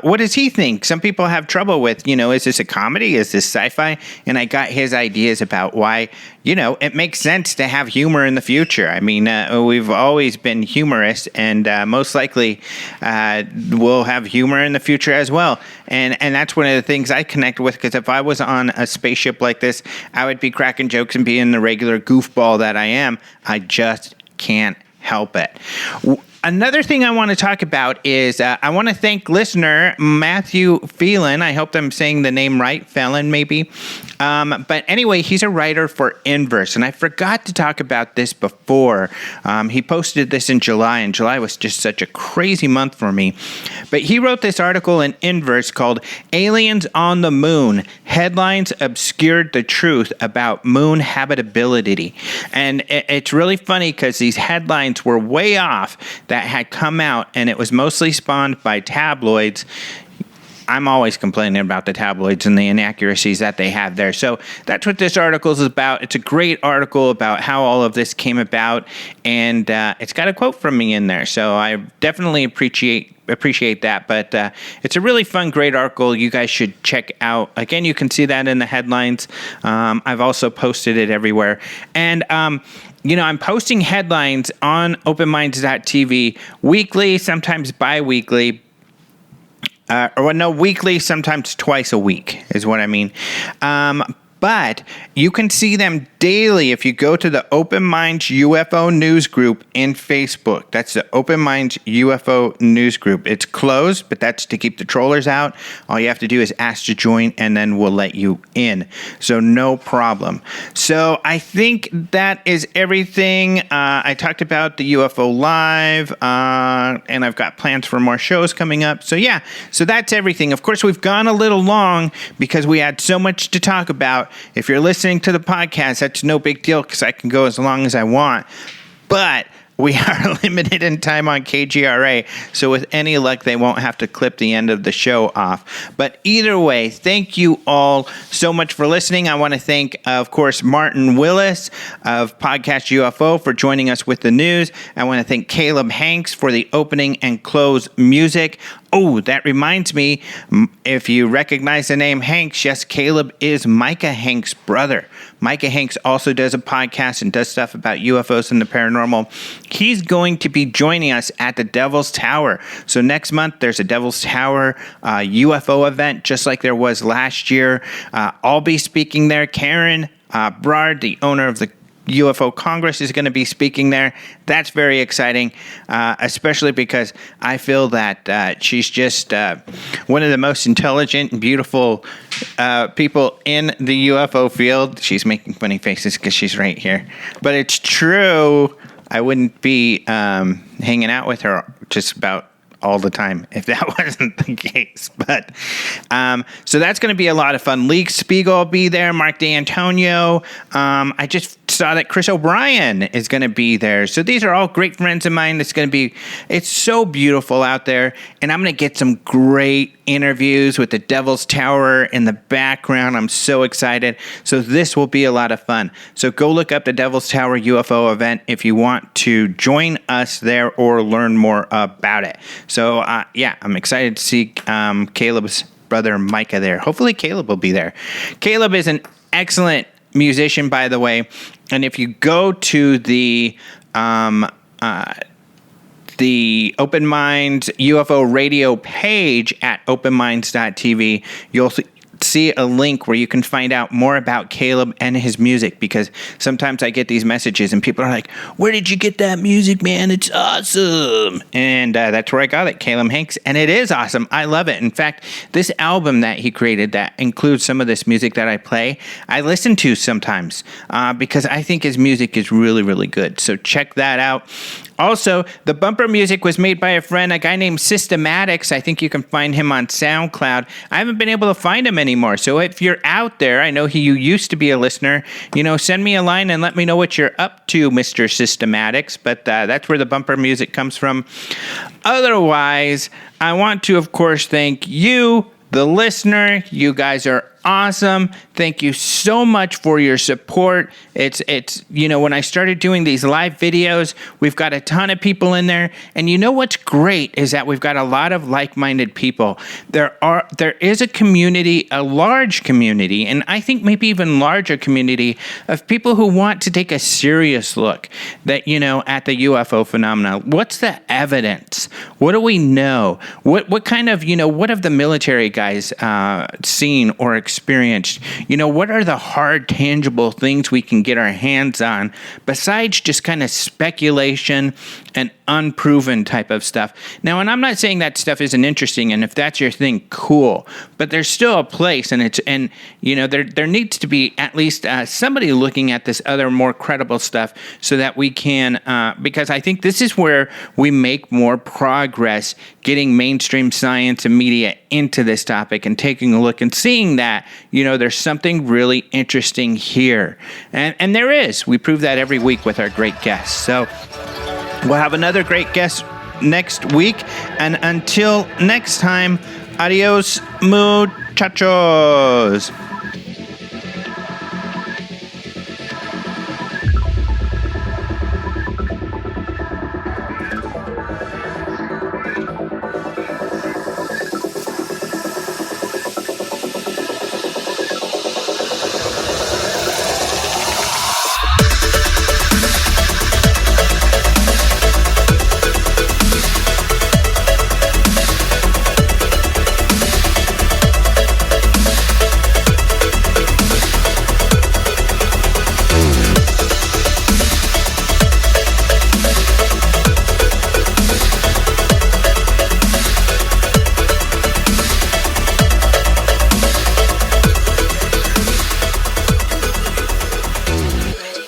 what does he think? Some people have trouble with, is this a comedy? Is this sci-fi? And I got his ideas about why, it makes sense to have humor in the future. I mean, we've always been humorous, and most likely we'll have humor in the future as well. And that's one of the things I connect with, because if I was on a spaceship like this, I would be cracking jokes and being the regular goofball that I am. I just can't help it. Another thing I want to talk about is I want to thank listener Matthew Phelan. I hope I'm saying the name right, Phelan maybe. But anyway, he's a writer for Inverse, and I forgot to talk about this before. He posted this in July, and July was just such a crazy month for me. But he wrote this article in Inverse called Aliens on the Moon. Headlines obscured the truth about moon habitability. And it's really funny because these headlines were way off that had come out, and it was mostly spawned by tabloids. I'm always complaining about the tabloids and the inaccuracies that they have there. So that's what this article is about. It's a great article about how all of this came about, and it's got a quote from me in there. So I definitely appreciate that. But it's a really fun, great article you guys should check out. Again, you can see that in the headlines. I've also posted it everywhere. And I'm posting headlines on openminds.tv weekly, sometimes bi-weekly. Weekly, sometimes twice a week is what I mean. But you can see them daily if you go to the Open Minds UFO News Group in Facebook. That's the Open Minds UFO News Group. It's closed, but that's to keep the trollers out. All you have to do is ask to join, and then we'll let you in. So no problem. So I think that is everything. I talked about the UFO Live, and I've got plans for more shows coming up. So yeah, so that's everything. Of course, we've gone a little long because we had so much to talk about. If you're listening to the podcast, that's no big deal because I can go as long as I want. But we are limited in time on KGRA, so with any luck, they won't have to clip the end of the show off. But either way, thank you all so much for listening. I want to thank, of course, Martin Willis of Podcast UFO for joining us with the news. I want to thank Caleb Hanks for the opening and close music. Oh, that reminds me, if you recognize the name Hanks, yes, Caleb is Micah Hanks' brother. Micah Hanks also does a podcast and does stuff about UFOs and the paranormal. He's going to be joining us at the Devil's Tower. So next month, there's a Devil's Tower UFO event, just like there was last year. I'll be speaking there. Karen Brard, the owner of the UFO Congress, is going to be speaking there. That's very exciting, especially because I feel that she's just one of the most intelligent and beautiful people in the UFO field. She's making funny faces because she's right here. But it's true. I wouldn't be hanging out with her just about all the time, if that wasn't the case. But so that's going to be a lot of fun. Leek Spiegel will be there. Mark D'Antonio. I just saw that Chris O'Brien is going to be there. So these are all great friends of mine. It's so beautiful out there. And I'm going to get some great interviews with the Devil's Tower in the background. I'm so excited. So this will be a lot of fun. So go look up the Devil's Tower UFO event if you want to join us there or learn more about it. So I'm excited to see Caleb's brother Micah there. Hopefully Caleb will be there. Caleb is an excellent musician, by the way. And if you go to the Open Minds UFO Radio page at openminds.tv, you'll see a link where you can find out more about Caleb and his music, because sometimes I get these messages and people are like, where did you get that music, man? It's awesome. And that's where I got it, Caleb Hanks, and it is awesome. I love it. In fact, this album that he created that includes some of this music that I play, I listen to sometimes because I think his music is really, really good. So check that out. Also, the bumper music was made by a friend, a guy named Systematics. I think you can find him on SoundCloud. I haven't been able to find him anymore. So if you're out there, I know you used to be a listener, send me a line and let me know what you're up to, Mr. Systematics. But that's where the bumper music comes from. Otherwise, I want to, of course, thank you, the listener. You guys are awesome. Thank you so much for your support. It's when I started doing these live videos, we've got a ton of people in there, and what's great is that we've got a lot of like-minded people. There is a community, a large community, and I think maybe even larger community of people who want to take a serious look at the UFO phenomena. What's the evidence? What do we know? What kind of, what have the military guys seen or experienced? What are the hard, tangible things we can get our hands on besides just kind of speculation and unproven type of stuff? Now, and I'm not saying that stuff isn't interesting, and if that's your thing, cool. But there's still a place, and there needs to be at least somebody looking at this other more credible stuff so that we can, because I think this is where we make more progress getting mainstream science and media into this topic and taking a look and seeing that, there's something really interesting here. And there is. We prove that every week with our great guests. So we'll have another great guest next week. And until next time, adios, muchachos.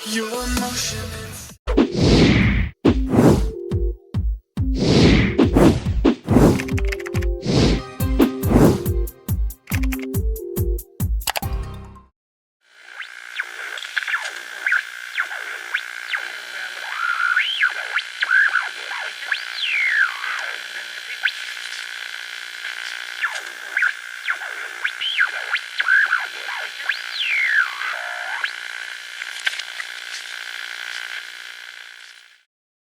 Your emotion